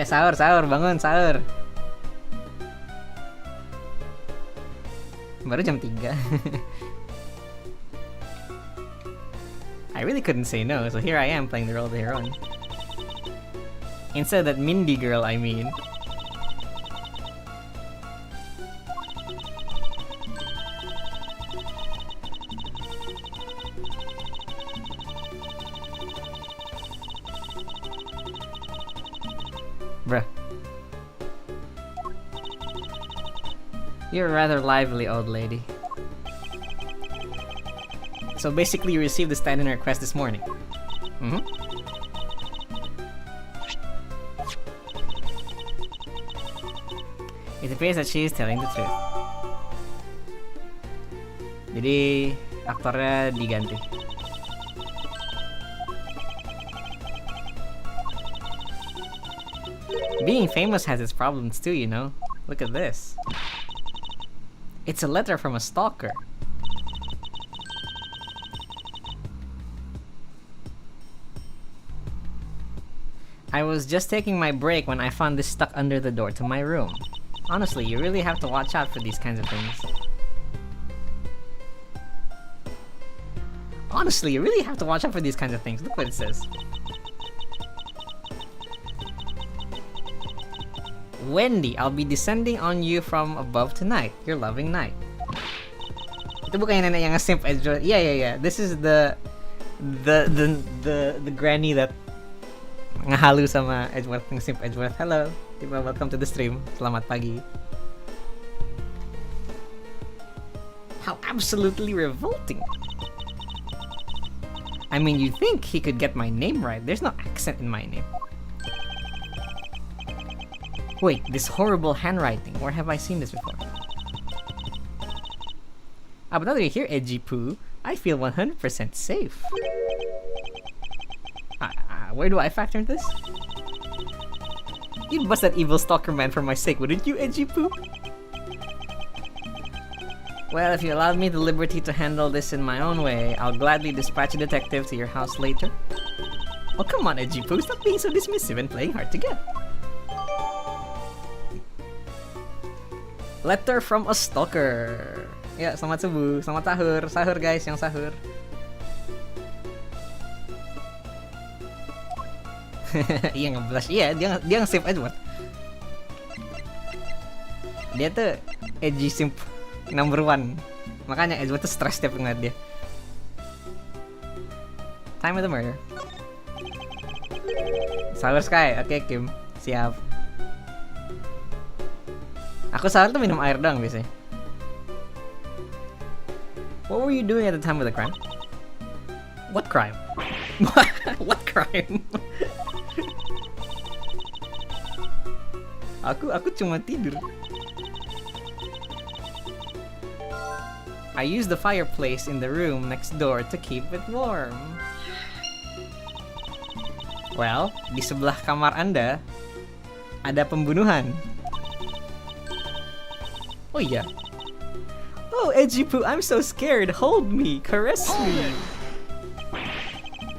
Sahur, bangun, sahur. Baru jam 3. I really couldn't say no, so here I am playing the role of the heroine. Instead of that Mindy girl, I mean. Bruh. You're a rather lively old lady. So basically you received the stand-in request this morning. Mm-hmm. It appears that she is telling the truth. Jadi aktornya diganti. Being famous has its problems too, Look at this. It's a letter from a stalker. I was just taking my break when I found this stuck under the door to my room. Honestly, you really have to watch out for these kinds of things. Look what it says. Wendy, I'll be descending on you from above tonight. Your loving night. Itu bukan yang nenek yang nge-simp Edgeworth. Yeah. This is the granny that ngehalu sama Edgeworth, nge-simp Edgeworth. Hello, welcome to the stream. Selamat pagi. How absolutely revolting. I mean, you'd think he could get my name right. There's no accent in my name. Wait, this horrible handwriting. Where have I seen this before? But now that you're here, Edgy Poo, I feel 100% safe. Where do I factor into this? You'd bust that evil stalker man for my sake, wouldn't you, Edgy Poo? Well, if you allowed me the liberty to handle this in my own way, I'll gladly dispatch a detective to your house later. Oh, come on, Edgy Poo, stop being so dismissive and playing hard to get. Letter from a stalker. Ya, selamat subuh, selamat sahur. Sahur guys, yang sahur. Iya nge-blush. Iya, dia nge-save Edward. Dia tuh edgy simp number 1. Makanya Edward tuh stress tiap ngeliat dia. Time of the murder. Sahur Sky. Oke, Kim. Siap. Aku sahur tuh minum air doang biasanya. What were you doing at the time of the crime? What crime? What crime? Aku cuma tidur. I use the fireplace in the room next door to keep it warm. Well, di sebelah kamar Anda ada pembunuhan. Oh iya. Oh, Edgy Poo, I'm so scared. Hold me, caress me.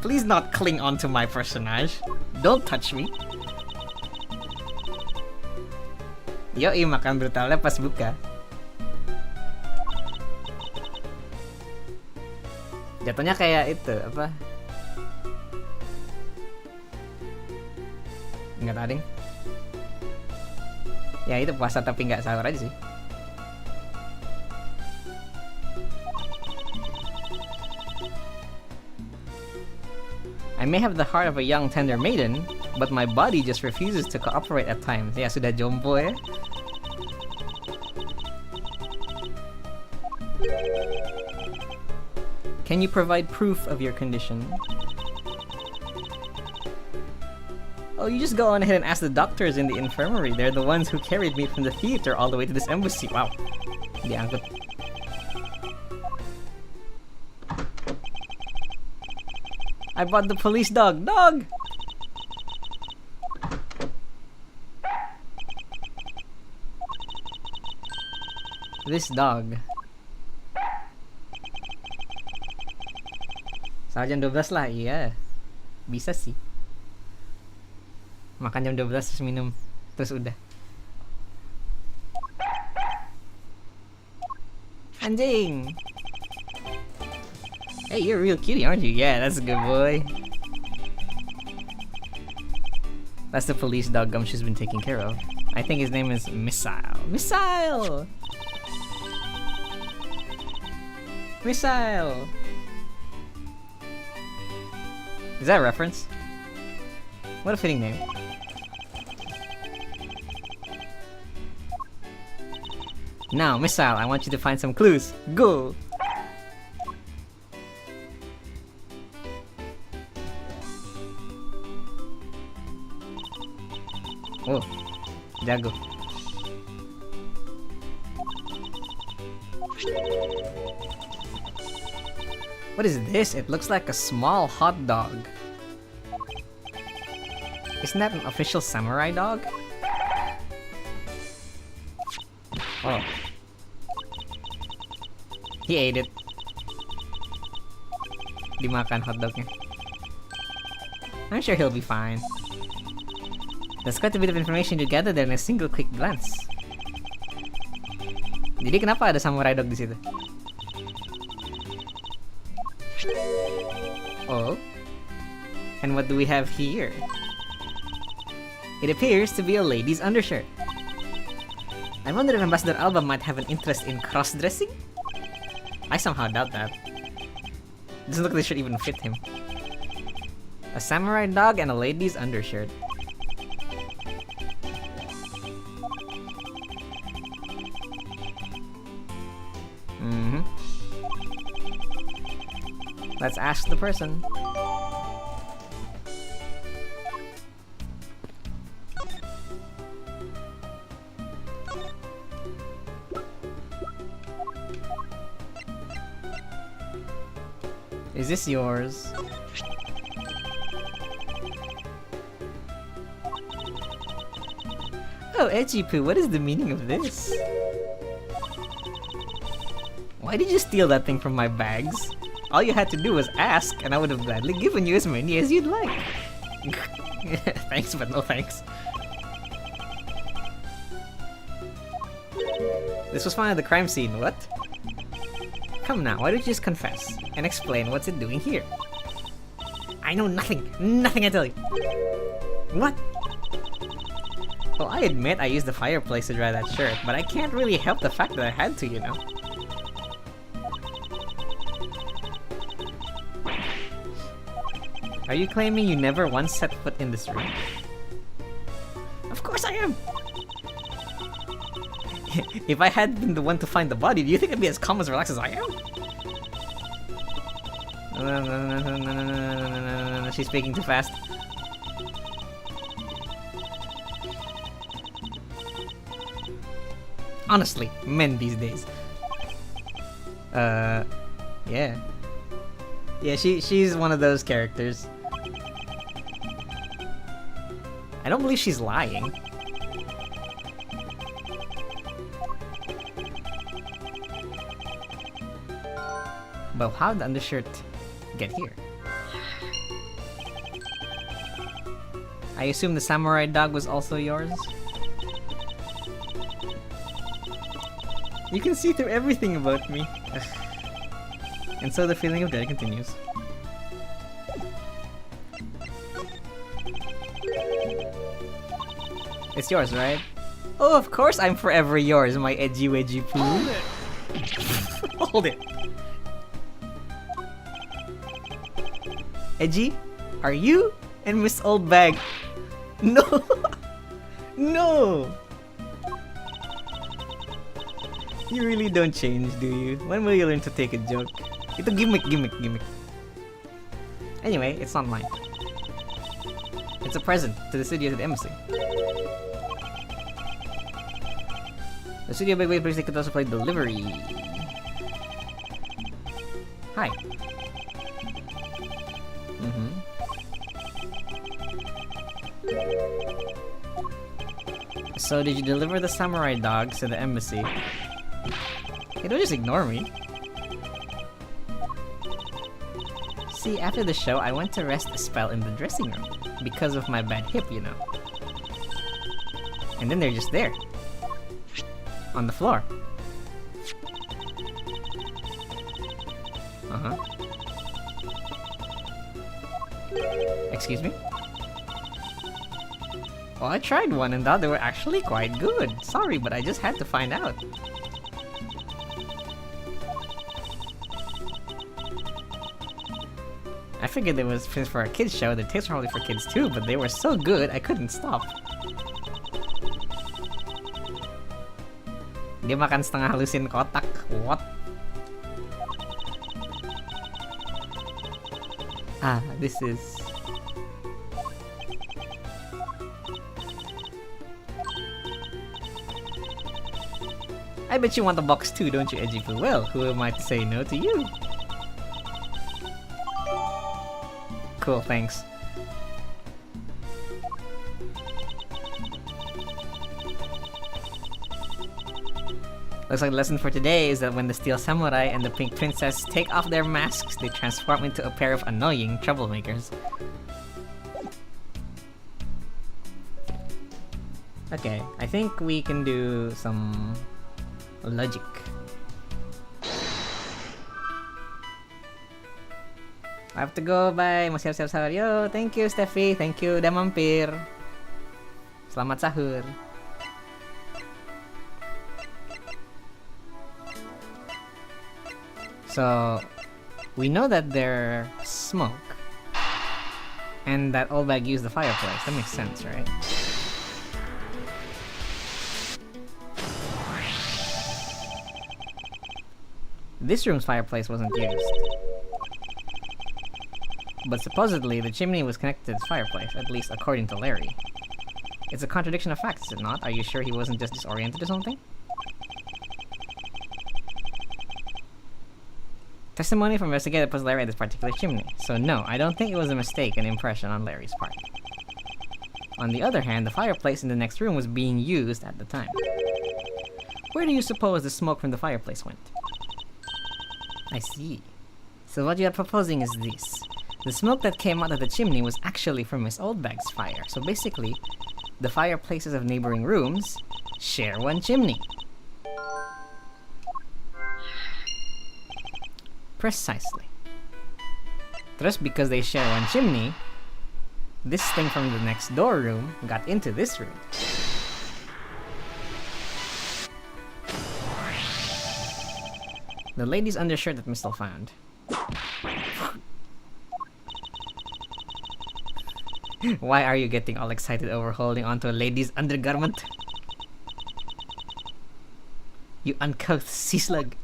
Please not cling onto my personage. Don't touch me. Yoi, makan brutalnya pas buka. Jatuhnya kayak itu, apa? Nggak tahu, ding. Ya itu puasa tapi nggak sahur aja sih. I may have the heart of a young tender maiden, but my body just refuses to cooperate at times. Ya sudah jompo ya. Can you provide proof of your condition? Oh, you just go on ahead and ask the doctors in the infirmary. They're the ones who carried me from the theater all the way to this embassy. Wow. Diangkut. I bought the police dog. Dog! This dog. Soal jam 12 lah, iya. Bisa sih. Makan jam 12 terus minum. Terus udah. Anjing! Hey, you're a real cutie, aren't you? Yeah, that's a good boy. That's the police dog Gumshoe's been taking care of. I think his name is Missile. Missile! Missile! Is that a reference? What a fitting name. Now, Missile, I want you to find some clues. Go! Oh, jago. What is this? It looks like a small hot dog. Isn't that an official samurai dog? Oh. He ate it. Dimakan hotdognya. I'm sure he'll be fine. There's quite a bit of information to gather there in a single quick glance. Jadi kenapa ada samurai dog di situ? Oh. And what do we have here? It appears to be a lady's undershirt. I wonder if Ambassador Alba might have an interest in cross-dressing? I somehow doubt that. Doesn't look like this should even fit him. A samurai dog and a lady's undershirt. Let's ask the person. Is this yours? Oh, Edgy Poo, what is the meaning of this? Why did you steal that thing from my bags? All you had to do was ask, and I would have gladly given you as many as you'd like. Thanks, but no thanks. This was found at the crime scene, what? Come now, why don't you just confess and explain what's it doing here? I know nothing! Nothing, I tell you! What? Well, I admit I used the fireplace to dry that shirt, but I can't really help the fact that I had to, you know? Are you claiming you never once set foot in this room? Of course I am! If I had been the one to find the body, do you think I'd be as calm as relaxed as I am? No, she's speaking too fast. Honestly, men these days. Yeah. Yeah, she's one of those characters. I don't believe she's lying. But how did the undershirt get here? I assume the samurai dog was also yours? You can see through everything about me. And so the feeling of dread continues. It's yours, right? Oh, of course I'm forever yours, my edgy wedgy poo. Hold it! Hold it. Edgy, are you and Miss Old Bag? No! No! You really don't change, do you? When will you learn to take a joke? Ito gimmick. Anyway, it's not mine. It's a present to the studio at the embassy. The studio big wait could also play delivery. Hi. So did you deliver the samurai dogs to the embassy? Hey, don't just ignore me. See, after the show, I went to rest a spell in the dressing room. Because of my bad hip, you know. And then they're just there. On the floor. Excuse me? Well, I tried one and thought they were actually quite good. Sorry, but I just had to find out. I figured it was for a kids show, the tapes were probably for kids too, but they were so good I couldn't stop. Dia makan setengah halusin kotak. What? Ah, this is... I bet you want the box too, don't you, Edgy Poo? Well, who am I to say no to you? Cool, thanks. Looks like the lesson for today is that when the Steel Samurai and the Pink Princess take off their masks, they transform into a pair of annoying troublemakers. Okay, I think we can do some logic. I have to go, bye. Mau siap-siap sahur. Yo, thank you Steffi, thank you udah mampir. Selamat sahur. So, we know that there's smoke, and that Old Bag used the fireplace. That makes sense, right? This room's fireplace wasn't used. But supposedly, the chimney was connected to this fireplace, at least according to Larry. It's a contradiction of facts, is it not? Are you sure he wasn't just disoriented or something? Testimony from investigator puts Larry at this particular chimney, so no, I don't think it was a mistake, an impression on Larry's part. On the other hand, the fireplace in the next room was being used at the time. Where do you suppose the smoke from the fireplace went? I see. So what you are proposing is this. The smoke that came out of the chimney was actually from Miss Oldbag's fire, so basically, the fireplaces of neighboring rooms share one chimney. Precisely. Thus, because they share one chimney, this thing from the next door room got into this room. The lady's undershirt that Mistle found. Why are you getting all excited over holding onto a lady's undergarment? You uncouth sea slug.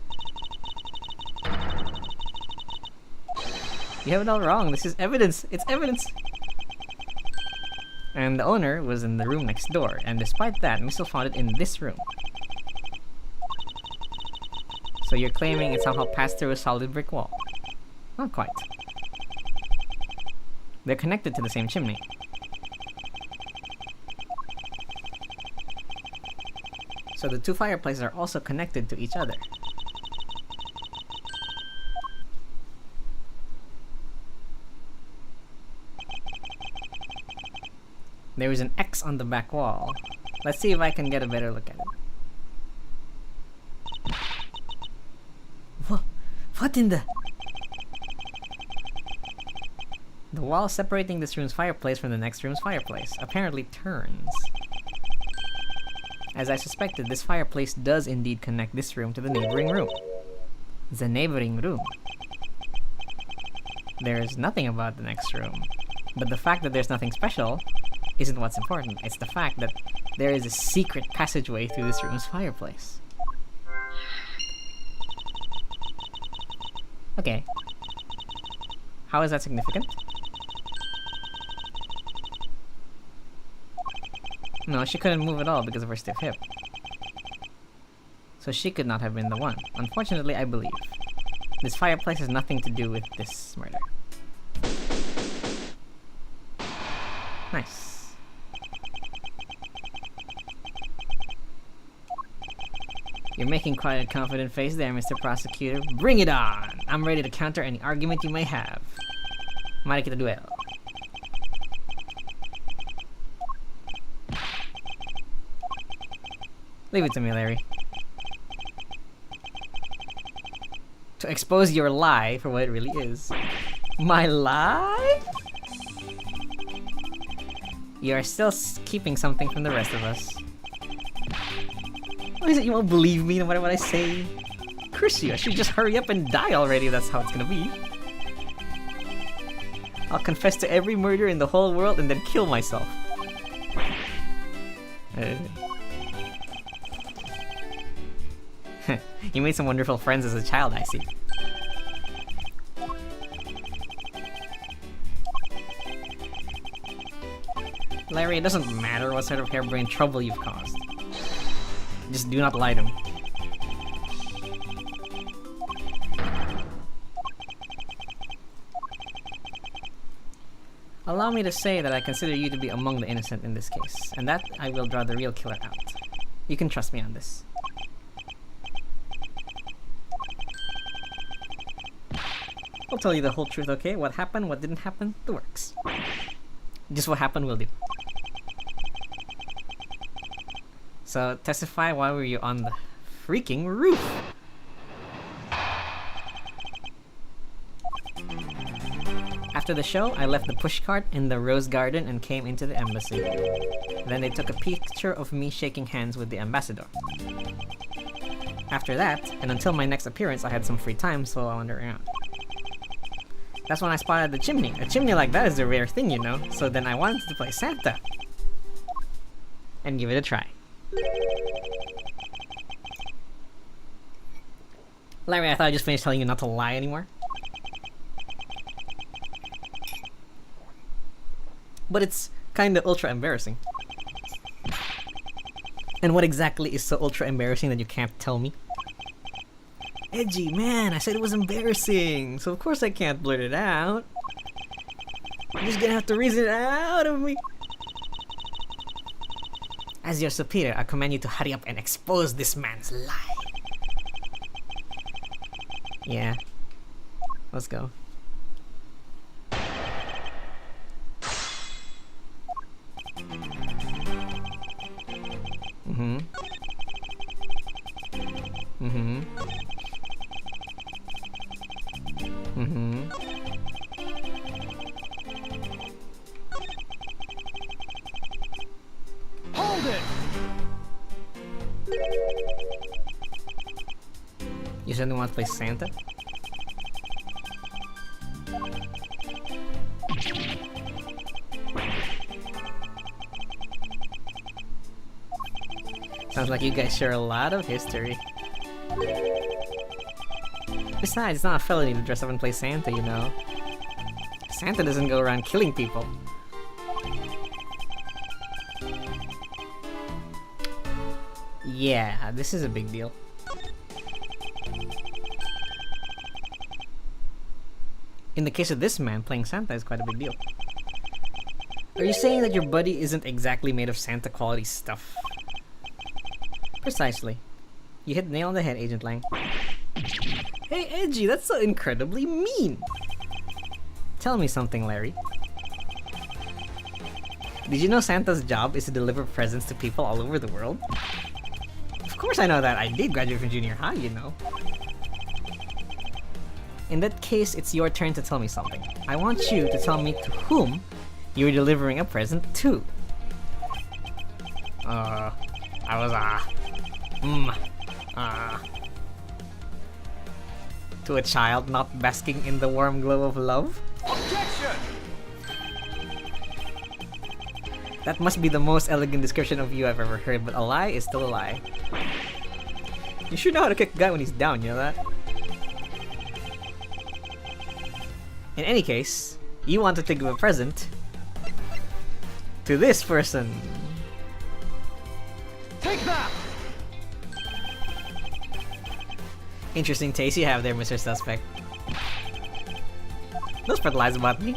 You have it all wrong. This is evidence. It's evidence. And the owner was in the room next door, and despite that, Mistle found it in this room. So you're claiming it somehow passed through a solid brick wall? Not quite. They're connected to the same chimney. So the two fireplaces are also connected to each other. There is an X on the back wall. Let's see if I can get a better look at it. What in the... The wall separating this room's fireplace from the next room's fireplace apparently turns. As I suspected, this fireplace does indeed connect this room to the neighboring room. The neighboring room. There's nothing about the next room. But the fact that there's nothing special isn't what's important. It's the fact that there is a secret passageway through this room's fireplace. Okay. How is that significant? No, she couldn't move at all because of her stiff hip. So she could not have been the one. Unfortunately, I believe. This fireplace has nothing to do with this murder. Nice. You're making quite a confident face there, Mr. Prosecutor. Bring it on! I'm ready to counter any argument you may have. Mari kita duel. Leave it to me, Larry. To expose your lie for what it really is. My lie? You are still keeping something from the rest of us. What is it, you won't believe me no matter what I say? Curse you, I should just hurry up and die already if that's how it's gonna be. I'll confess to every murder in the whole world and then kill myself. You made some wonderful friends as a child, I see. Larry, it doesn't matter what sort of harebrained trouble you've caused. Just do not lie to me. Allow me to say that I consider you to be among the innocent in this case, and that I will draw the real killer out. You can trust me on this. I'll tell you the whole truth, okay? What happened, what didn't happen, the works. Just what happened will do. So, testify, why were you on the freaking roof? After the show, I left the pushcart in the rose garden and came into the embassy. Then they took a picture of me shaking hands with the ambassador. After that, and until my next appearance, I had some free time, so I wandered around. That's when I spotted the chimney. A chimney like that is a rare thing, you know, so then I wanted to play Santa. And give it a try. Larry, I thought I just finished telling you not to lie anymore. But it's kinda ultra embarrassing. And what exactly is so ultra embarrassing that you can't tell me? Edgy, man, I said it was embarrassing, so of course I can't blurt it out. You're just gonna have to reason it out of me. As your superior, I command you to hurry up and expose this man's lie. Yeah. Let's go. Mm-hmm. Mm-hmm. Mm-hmm. Hold it! You suddenly want to play Santa? Sounds like you guys share a lot of history. Besides, it's not a felony to dress up and play Santa, you know. Santa doesn't go around killing people. Yeah, this is a big deal. In the case of this man, playing Santa is quite a big deal. Are you saying that your buddy isn't exactly made of Santa quality stuff? Precisely. You hit the nail on the head, Agent Lang. Hey, Edgy, that's so incredibly mean! Tell me something, Larry. Did you know Santa's job is to deliver presents to people all over the world? Of course I know that. I did graduate from junior high, you know. In that case, it's your turn to tell me something. I want you to tell me to whom you're delivering a present to. I was, to a child not basking in the warm glow of love? Objection! That must be the most elegant description of you I've ever heard, but a lie is still a lie. You should know how to kick a guy when he's down, you know that? In any case, you wanted to give a present to this person. Take that! Interesting taste you have there, Mr. Suspect. Don't spread lies about me.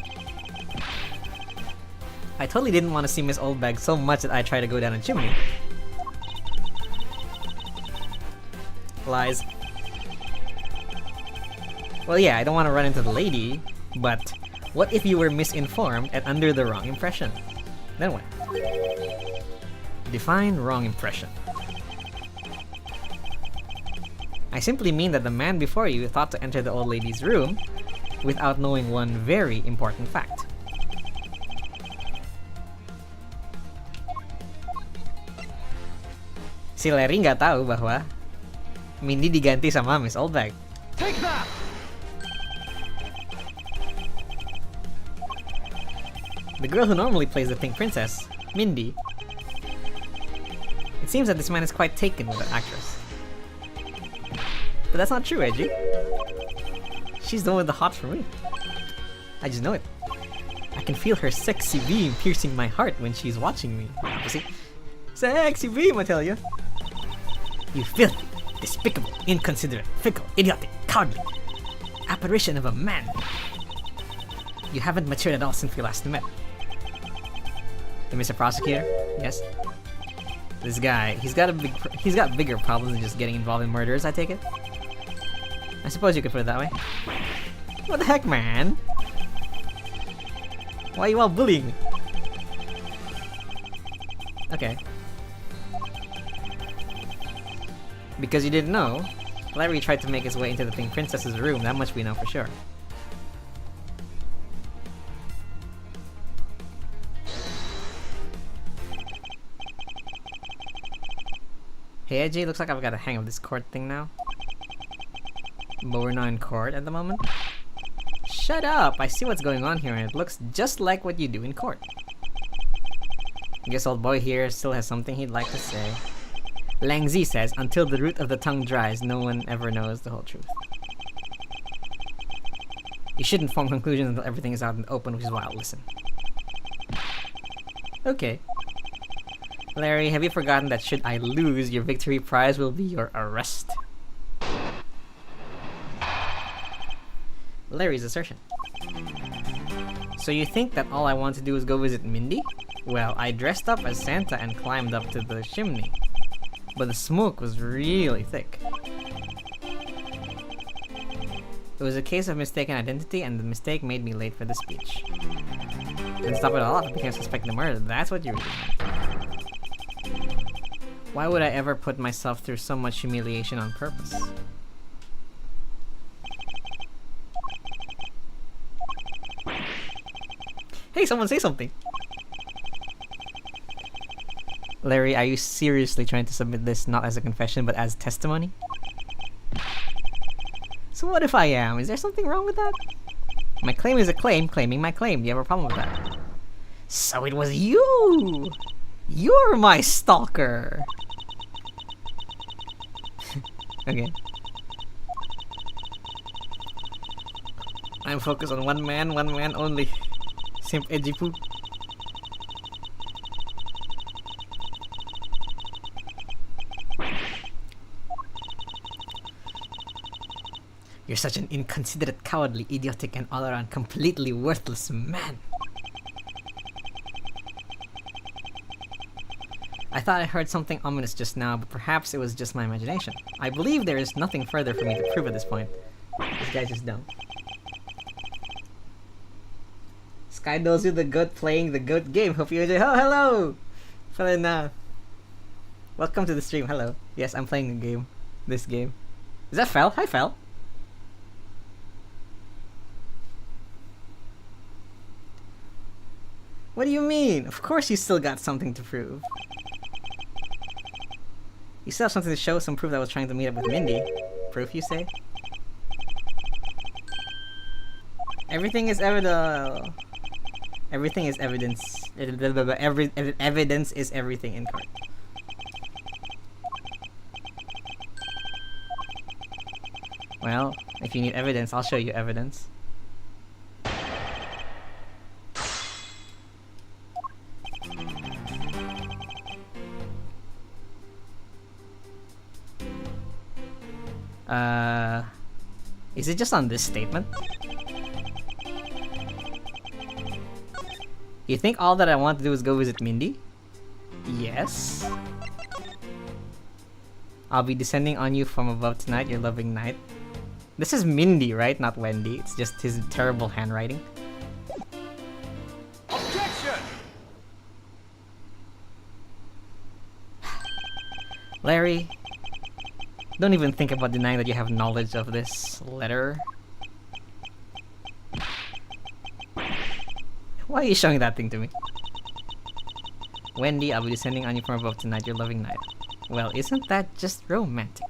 I totally didn't want to see Miss Oldbag so much that I tried to go down a chimney. Lies. Well, yeah, I don't want to run into the lady, but what if you were misinformed and under the wrong impression? Then what? Define wrong impression. I simply mean that the man before you thought to enter the old lady's room without knowing one very important fact. Si Larry nggak tahu bahwa Mindy diganti sama Miss Oldbag. Take that! The girl who normally plays the Pink Princess, Mindy. It seems that this man is quite taken with the actress. But that's not true, Edgy. She's the one with the hots for me. I just know it. I can feel her sexy beam piercing my heart when she's watching me. You see? Sexy beam, I tell you. You filthy, despicable, inconsiderate, fickle, idiotic, cowardly apparition of a man. You haven't matured at all since we last met. And Mr. Prosecutor, yes? This guy, he's got bigger problems than just getting involved in murders, I take it? I suppose you could put it that way. What the heck, man? Why are you all bullying me? Okay. Because you didn't know, Larry tried to make his way into the Pink Princess's room, that much we know for sure. Hey AJ, looks like I've got a hang of this court thing now. But we're not in court at the moment. Shut up! I see what's going on here and it looks just like what you do in court. I guess old boy here still has something he'd like to say. Lang Zi says, until the root of the tongue dries, no one ever knows the whole truth. You shouldn't form conclusions until everything is out in the open, which is why I'll listen. Okay. Larry, have you forgotten that should I lose, your victory prize will be your arrest? Larry's assertion. So you think that all I want to do is go visit Mindy? Well, I dressed up as Santa and climbed up to the chimney. But the smoke was really thick. It was a case of mistaken identity, and the mistake made me late for the speech. And stop it all, I became suspected of murder. That's what you were doing. Why would I ever put myself through so much humiliation on purpose? Hey, someone say something! Larry, are you seriously trying to submit this not as a confession but as testimony? So what if I am? Is there something wrong with that? My claim is a claim, claiming my claim. Do you have a problem with that? So it was you! You're my stalker! Okay. I'm focused on one man only. Simp edgy poo. You're such an inconsiderate, cowardly, idiotic, and all-around completely worthless man. I thought I heard something ominous just now, but perhaps it was just my imagination. I believe there is nothing further for me to prove at this point. This guy's just dumb. Sky knows you, the goat playing the goat game. Hope you enjoy. Oh, hello! Felina. Welcome to the stream. Hello. Yes, I'm playing the game. This game. Is that Fel? Hi, Fel. What do you mean? Of course you still got something to prove. You still have something to show, some proof that I was trying to meet up with Mindy. Proof, you say? Everything is evidence. Everything is evidence. Evidence is everything in court. Well, if you need evidence, I'll show you evidence. Is it just on this statement? You think all that I want to do is go visit Mindy? Yes. I'll be descending on you from above tonight, your loving night. This is Mindy, right? Not Wendy. It's just his terrible handwriting. Objection! Larry, don't even think about denying that you have knowledge of this letter. Why are you showing that thing to me? Wendy, I'll be descending on you from above tonight, your loving night. Well, isn't that just romantic?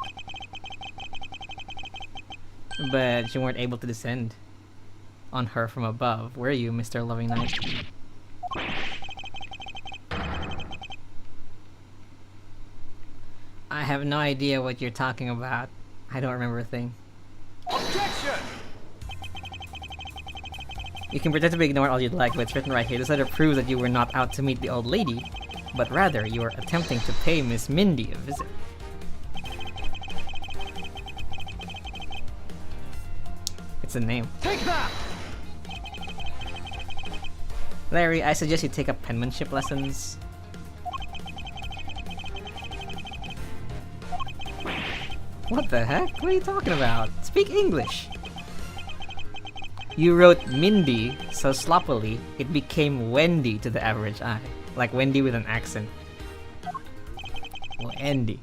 But you weren't able to descend on her from above, were you, Mr. Loving Knight? I have no idea what you're talking about. I don't remember a thing. Objection! You can pretend to be ignored all you'd like, but it's written right here. This letter proves that you were not out to meet the old lady, but rather you were attempting to pay Miss Mindy a visit. It's a name. Take that! Larry, I suggest you take up penmanship lessons. What the heck? What are you talking about? Speak English! You wrote Mindy so sloppily, it became Wendy to the average eye. Like Wendy with an accent. Wendy.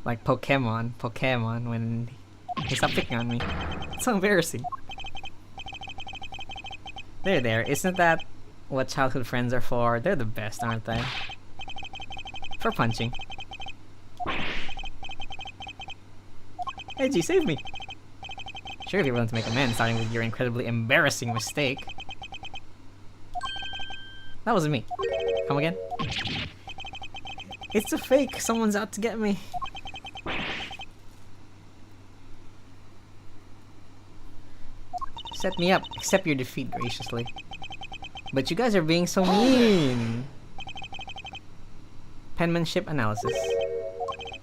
Like Pokemon. Pokemon when... Hey, stop picking on me. It's so embarrassing. There. Isn't that what childhood friends are for? They're the best, aren't they? For punching. Edgy, save me! Sure, if you're willing to make amends, starting with your incredibly embarrassing mistake. That wasn't me. Come again? It's a fake! Someone's out to get me! Set me up. Accept your defeat graciously. But you guys are being so mean! Penmanship analysis.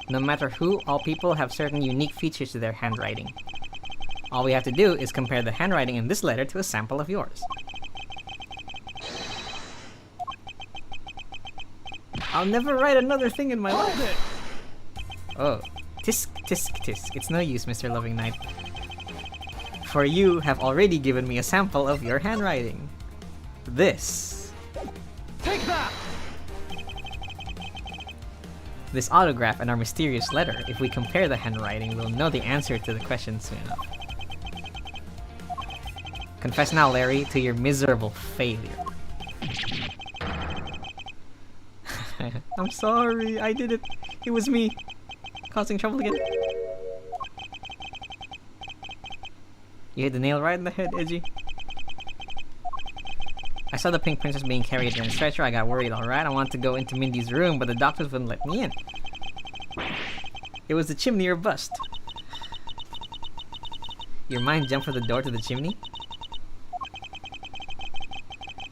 No matter who, all people have certain unique features to their handwriting. All we have to do is compare the handwriting in this letter to a sample of yours. I'll never write another thing in my life. Oh, tisk, tisk, tisk. It's no use, Mr. Loving Knight. For you have already given me a sample of your handwriting. This. Take that! This autograph and our mysterious letter, if we compare the handwriting, we'll know the answer to the question soon enough. Confess now, Larry, to your miserable failure. I'm sorry, I did it. It was me. Causing trouble again. You hit the nail right in the head, Edgy. I saw the pink princess being carried in a stretcher. I got worried, alright. I wanted to go into Mindy's room, but the doctors wouldn't let me in. It was the chimney or bust. Your mind jumped from the door to the chimney?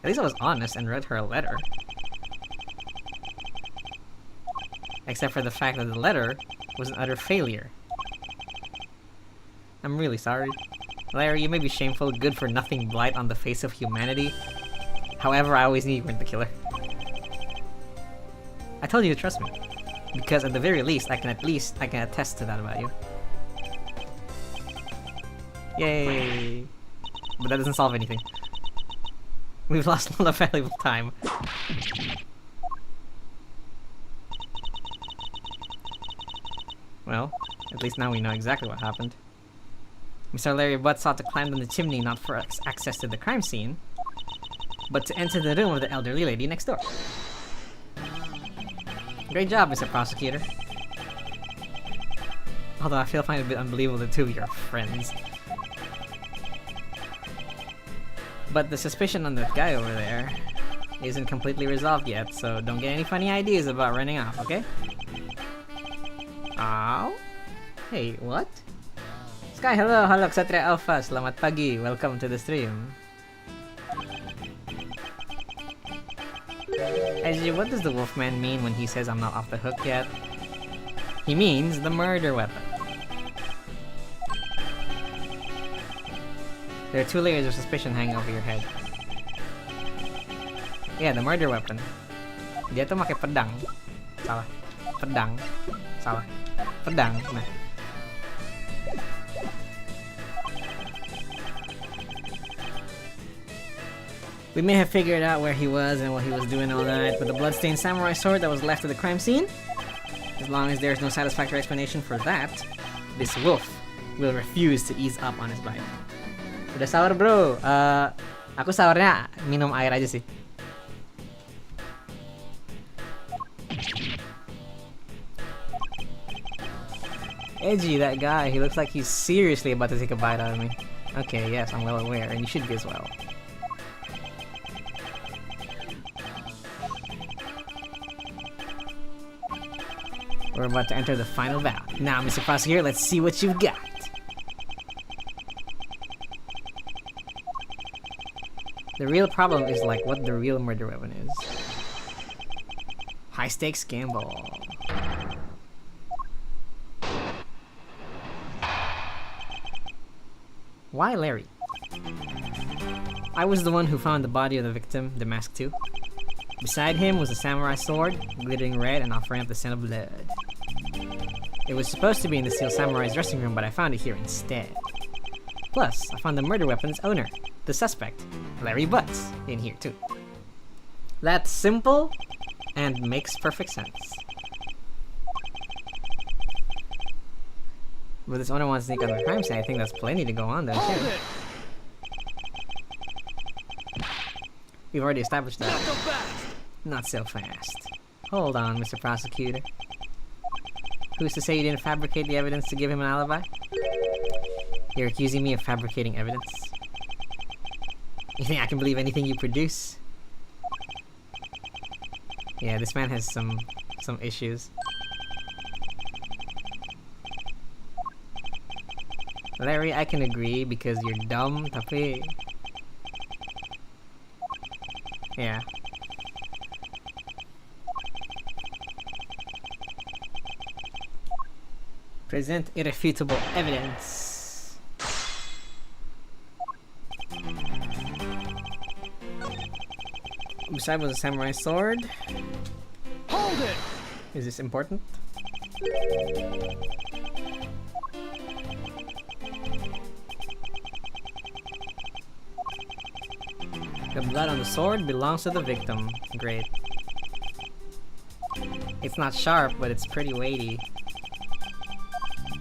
At least I was honest and read her a letter. Except for the fact that the letter was an utter failure. I'm really sorry. Larry, you may be shameful, good-for-nothing blight on the face of humanity. However, I always knew you weren't the killer. I told you to trust me. Because at the very least, I can attest to that about you. Yay! But that doesn't solve anything. We've lost a lot of valuable time. Well, at least now we know exactly what happened. Mr. Larry Butt sought to climb down the chimney not for access to the crime scene, but to enter the room of the elderly lady next door. Great job, Mr. Prosecutor. Although I find it a bit unbelievable that two of your friends. But the suspicion on that guy over there isn't completely resolved yet, so don't get any funny ideas about running off, okay? Ow? Hey, what? Sky, hello, Ksatria Alpha, selamat pagi, welcome to the stream. Edgy, what does the Wolfman mean when he says I'm not off the hook yet? He means the murder weapon. There are two layers of suspicion hanging over your head. Yeah, the murder weapon. Dia tuh pakai pedang. Salah. Pedang. Salah. Pedang. Nah. We may have figured out where he was and what he was doing all that, but the bloodstained samurai sword that was left at the crime scene? As long as there's no satisfactory explanation for that, this wolf will refuse to ease up on his bite. Udah sahur, bro. Aku sahurnya minum air aja sih. Edgy, that guy. He looks like he's seriously about to take a bite out of me. Okay, yes, I'm well aware, and you should be as well. We're about to enter the final bout. Now, Mr. Prosecutor, let's see what you've got. The real problem is like what the real murder weapon is. High stakes gamble. Why Larry? I was the one who found the body of the victim, the mask too. Beside him was a samurai sword, glittering red and offering up the scent of blood. It was supposed to be in the Steel Samurai's dressing room, but I found it here instead. Plus, I found the murder weapon's owner, the suspect, Larry Butts, in here too. That's simple and makes perfect sense. But this owner wants to sneak on the crime scene. I think that's plenty to go on though too. We've already established that. Not so fast. Hold on, Mr. Prosecutor. Who's to say you didn't fabricate the evidence to give him an alibi? You're accusing me of fabricating evidence? You think I can believe anything you produce? Yeah, this man has some issues. Larry, I can agree because you're dumb, tapi... Yeah. Present irrefutable evidence. Beside was a samurai sword. Hold it! Is this important? The blood on the sword belongs to the victim. Great. It's not sharp, but it's pretty weighty.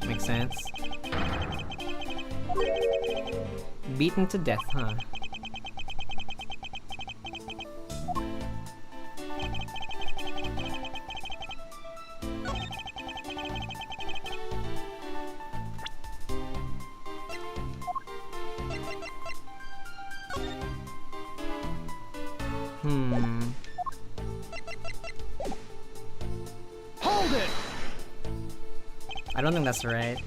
Makes sense. Beaten to death, huh? Hold it! I don't think that's right.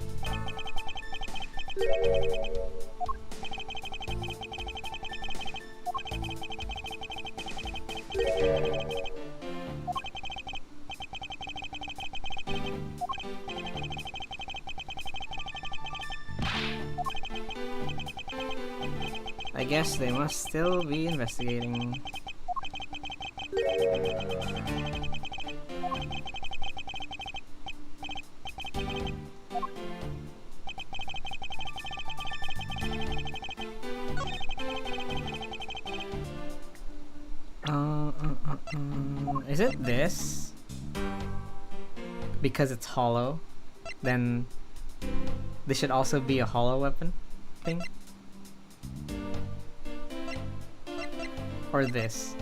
I guess they must still be investigating. Is it this? Because it's hollow, then this should also be a hollow weapon thing? Or this?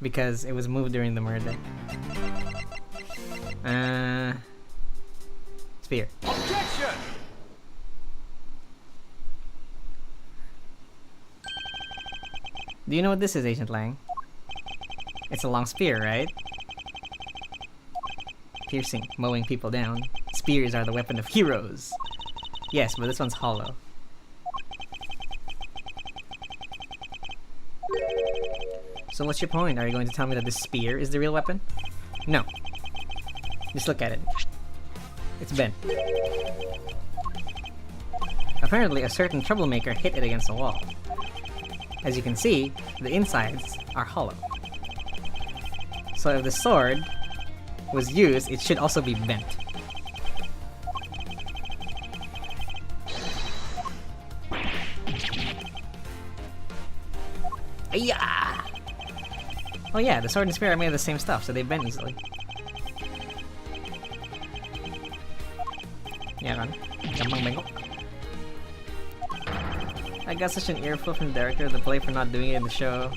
Because it was moved during the murder. Spear. Objection! Do you know what this is, Agent Lang? It's a long spear, right? Piercing, mowing people down. Spears are the weapon of heroes. Yes, but this one's hollow. So what's your point? Are you going to tell me that this spear is the real weapon? No. Just look at it. It's bent. Apparently, a certain troublemaker hit it against a wall. As you can see, the insides are hollow. So if the sword was used, it should also be bent. Ayah! Oh yeah, the sword and spear are made of the same stuff, so they bend easily. Yeah, run. Gampang bengkok. I got such an earful from the director of the play for not doing it in the show.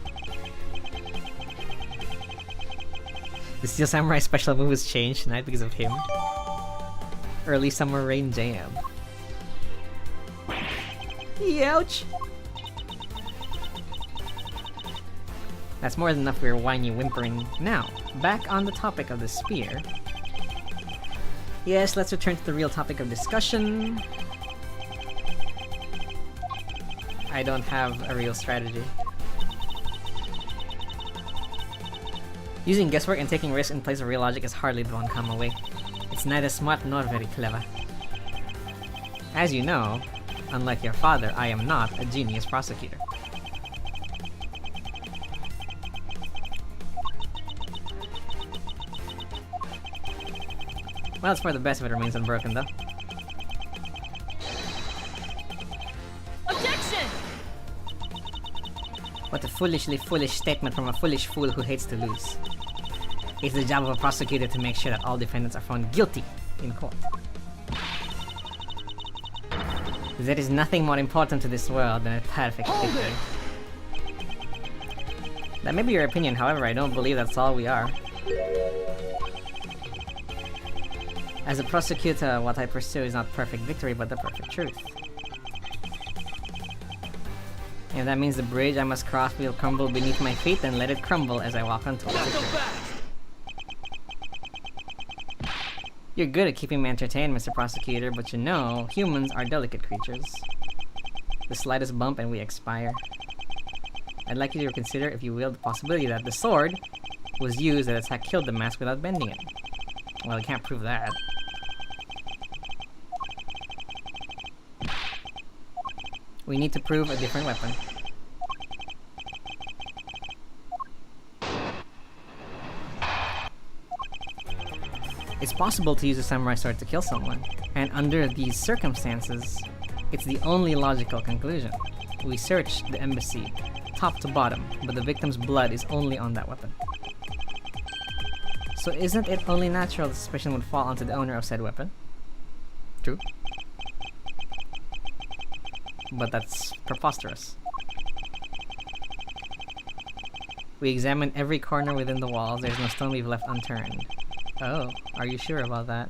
The Steel Samurai special move was changed tonight because of him. Early Summer Rain Jam. Ouch! That's more than enough for your whiny whimpering. Now, back on the topic of the spear. Yes, let's return to the real topic of discussion. I don't have a real strategy. Using guesswork and taking risks in place of real logic is hardly the one-comma way. It's neither smart nor very clever. As you know, unlike your father, I am not a genius prosecutor. Well, it's for the best if it remains unbroken, though. Objection! What a foolishly foolish statement from a foolish fool who hates to lose. It's the job of a prosecutor to make sure that all defendants are found guilty in court. There is nothing more important to this world than a perfect victory. That may be your opinion, however, I don't believe that's all we are. As a prosecutor, what I pursue is not perfect victory, but the perfect truth. If that means the bridge I must cross will crumble beneath my feet, then let it crumble as I walk on towards it. You're good at keeping me entertained, Mr. Prosecutor, but you know, humans are delicate creatures. The slightest bump and we expire. I'd like you to consider, if you will, the possibility that the sword was used that attack killed the mask without bending it. Well, I can't prove that. We need to prove a different weapon. It's possible to use a samurai sword to kill someone, and under these circumstances, it's the only logical conclusion. We searched the embassy, top to bottom, but the victim's blood is only on that weapon. So isn't it only natural that suspicion would fall onto the owner of said weapon? True. But that's preposterous. We examined every corner within the walls. There's no stone we've left unturned. Oh, are you sure about that?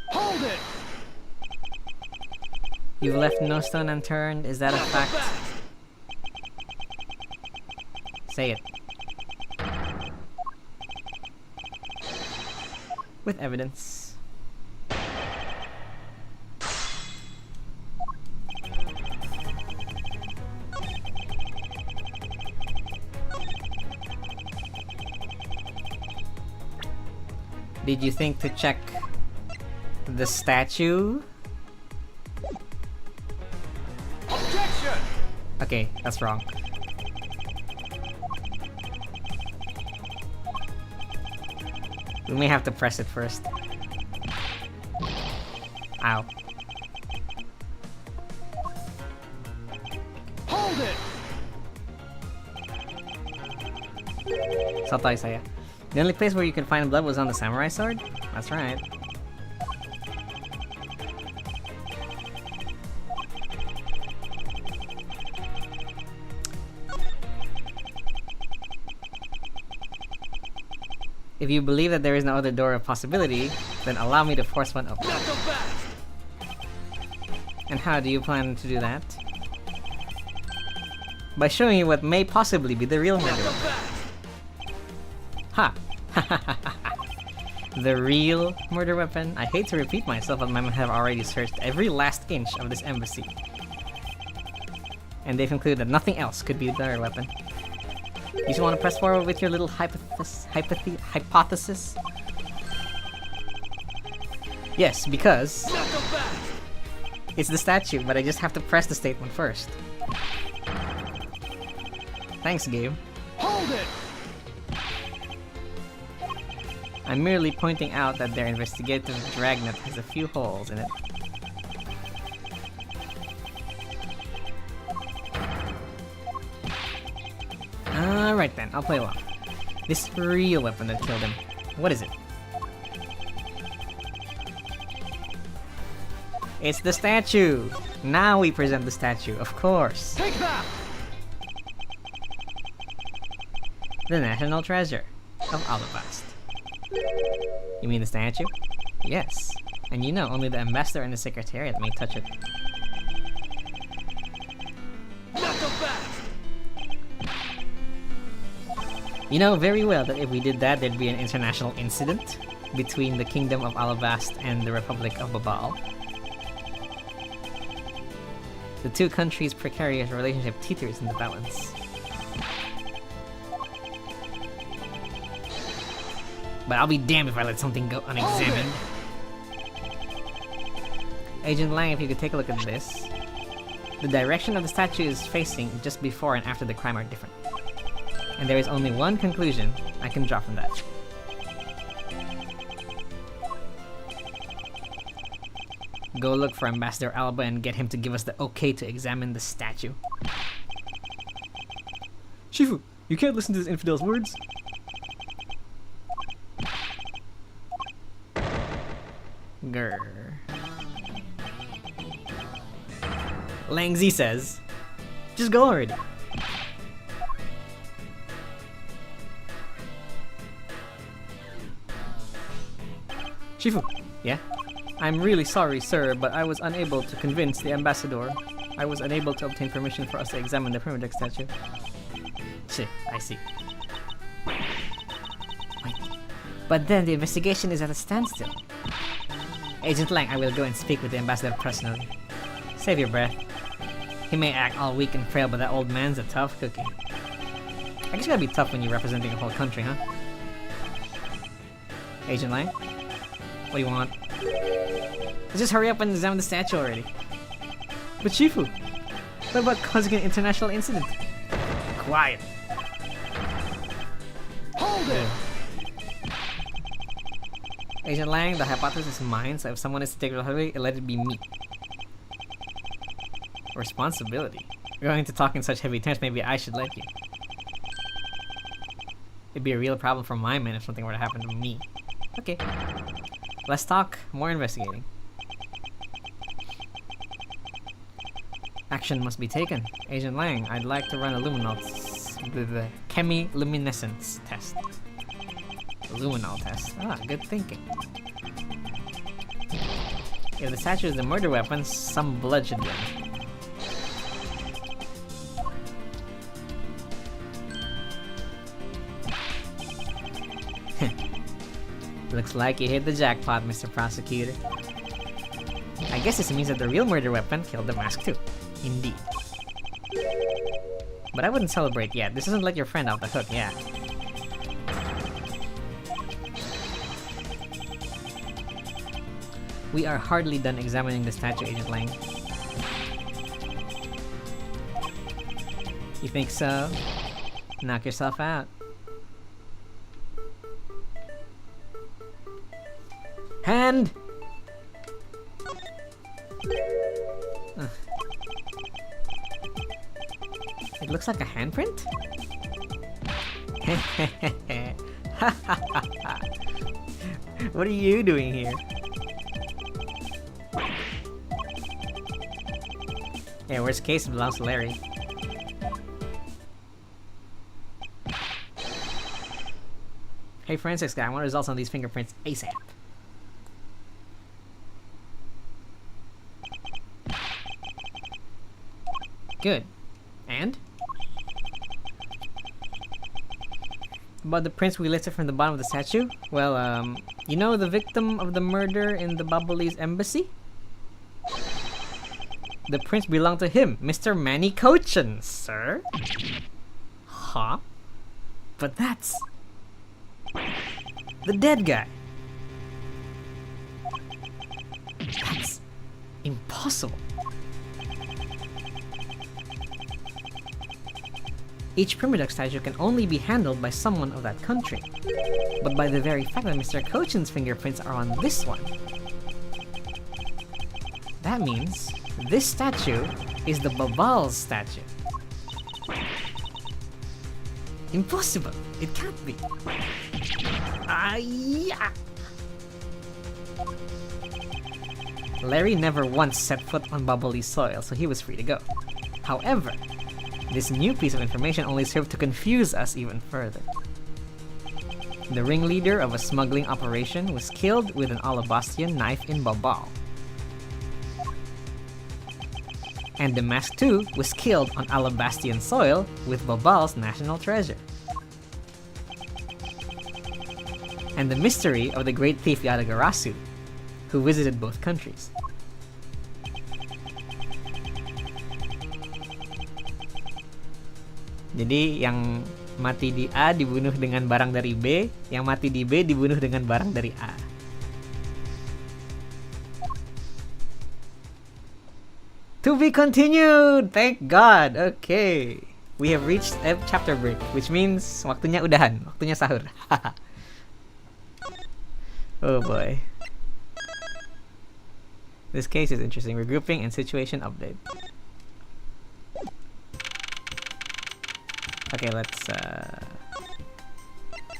Hold it! You've left no stone unturned? Is that a fact? Say it. With evidence. Did you think to check the statue? Objection! Okay, that's wrong. We may have to press it first. Ow. Hold it! Saltay saya. The only place where you could find blood was on the samurai sword? That's right. If you believe that there is no other door of possibility, then allow me to force one open. Not so fast! And how do you plan to do that? By showing you what may possibly be the real Not so murder. fast! Ha! The real murder weapon? I hate to repeat myself, but my men have already searched every last inch of this embassy. And they've concluded that nothing else could be the murder weapon. You just want to press forward with your little hypothesis? Yes, because Not so fast! it's the statue, but I just have to press the statement first. Thanks, Gabe. Hold it! I'm merely pointing out that their investigative dragnet has a few holes in it. Alright then, I'll play along. This real weapon that killed him, what is it? It's the statue! Now we present the statue, of course! Take that! The national treasure of Alabast. You mean the statue? Yes. And you know, only the ambassador and the secretariat may touch it. Not so fast! You know very well that if we did that, there'd be an international incident between the Kingdom of Alabast and the Republic of Babal. The two countries' precarious relationship teeters in the balance. But I'll be damned if I let something go unexamined. Agent Lang, if you could take a look at this. The direction of the statue is facing just before and after the crime are different. And there is only one conclusion I can draw from that. Go look for Ambassador Alba and get him to give us the okay to examine the statue. Shifu, you can't listen to this infidel's words. Grr. Lang Z says, just go already. Shifu, yeah? I'm really sorry, sir, but I was unable to convince the ambassador. I was unable to obtain permission for us to examine the primitive statue. Shit, I see. Wait. But then the investigation is at a standstill. Agent Lang, I will go and speak with the ambassador personally. Save your breath. He may act all weak and frail, but that old man's a tough cookie. I guess you gotta be tough when you're representing a whole country, huh? Agent Lang? What do you want? Let's just hurry up and examine the statue already. But Shifu, what about causing an international incident? Quiet. Hold it! Agent Lang, the hypothesis is mine, so if someone is to take responsibility, let it be me. Responsibility? You're going to talk in such heavy terms, maybe I should let you. It'd be a real problem for my men if something were to happen to me. Okay. Less talk, more investigating. Action must be taken. Agent Lang, I'd like to run a the chemiluminescence test. Luminol test. Ah, good thinking. If the statue is a murder weapon, some blood should be on it. Looks like you hit the jackpot, Mr. Prosecutor. I guess this means that the real murder weapon killed the mask too. Indeed. But I wouldn't celebrate yet. This doesn't let your friend off the hook, yeah. We are hardly done examining the statue, Agent Lang. You think so? Knock yourself out. Hand! Ugh. It looks like a handprint? What are you doing here? Yeah, worst case, it belongs to Larry. Hey, forensics guy, I want results on these fingerprints ASAP. Good. And? About the prints we listed from the bottom of the statue? Well, you know the victim of the murder in the Babalese embassy? The prints belong to him, Mr. Manny Cochin, sir. Huh? But that's... the dead guy. That's... impossible. Each Primiduck statue can only be handled by someone of that country. But by the very fact that Mr. Cochin's fingerprints are on this one, that means this statue is the Babal's statue. Impossible! It can't be! Yeah. Larry never once set foot on Babalese soil, so he was free to go. However, this new piece of information only served to confuse us even further. The ringleader of a smuggling operation was killed with an Alabastian knife in Babal. And the mask too was killed on Alabastian soil with Babal's national treasure. And the mystery of the great thief Yadagarasu, who visited both countries. Jadi yang mati di A dibunuh dengan barang dari B, yang mati di B dibunuh dengan barang dari A. To be continued! Thank God! Okay. We have reached chapter break, which means waktunya udahan, waktunya sahur. Oh boy. This case is interesting. Regrouping and situation update. Okay, let's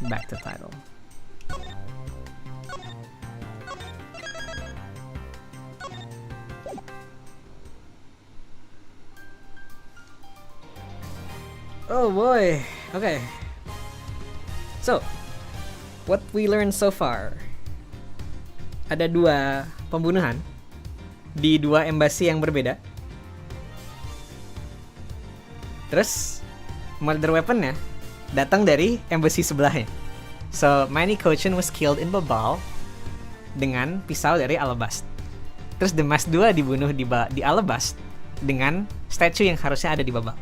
back to title. Oh boy. Okay. So, what we learned so far. Ada 2 pembunuhan di 2 embassy yang berbeda. Terus murder weaponnya datang dari embassy sebelahnya. So, Manny Cochin was killed in Babal dengan pisau dari Alabast. Terus The Mask 2 dibunuh di Alabast dengan statue yang harusnya ada di Babal.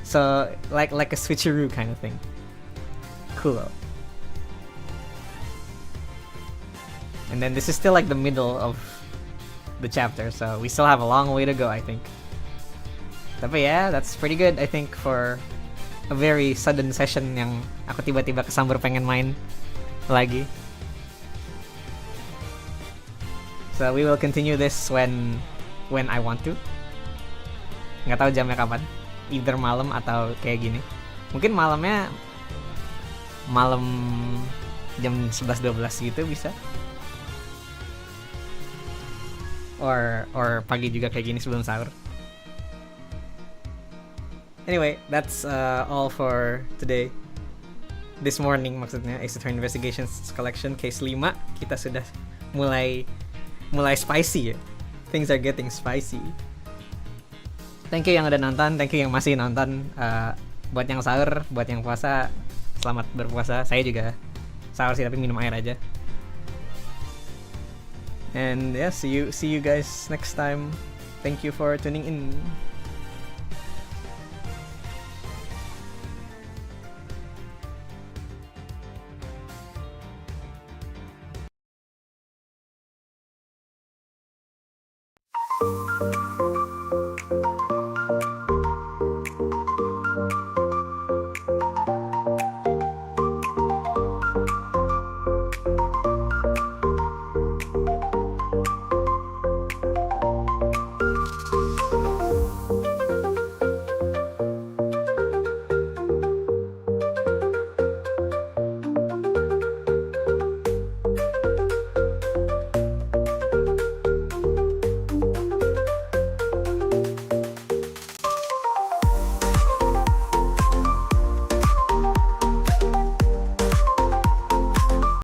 So, like a switcheroo kind of thing. Cool. And then this is still like the middle of the chapter, so we still have a long way to go, I think. Tapi ya, that's pretty good, I think, for a very sudden session yang aku tiba-tiba Kesamber pengen main lagi. So we will continue this when I want to. Nggak tahu jamnya kapan. Either malam atau kayak gini. Mungkin malamnya malam jam 11-12 gitu bisa. Or pagi juga kayak gini sebelum sahur. Anyway, that's all for today. This morning maksudnya, Ace Attorney Investigations Collection Case 5. Kita sudah mulai spicy ya. Things are getting spicy. Thank you yang udah nonton, thank you yang masih nonton. Buat yang sahur, buat yang puasa, selamat berpuasa. Saya juga sahur sih tapi minum air aja. And yeah, see you guys next time. Thank you for tuning in.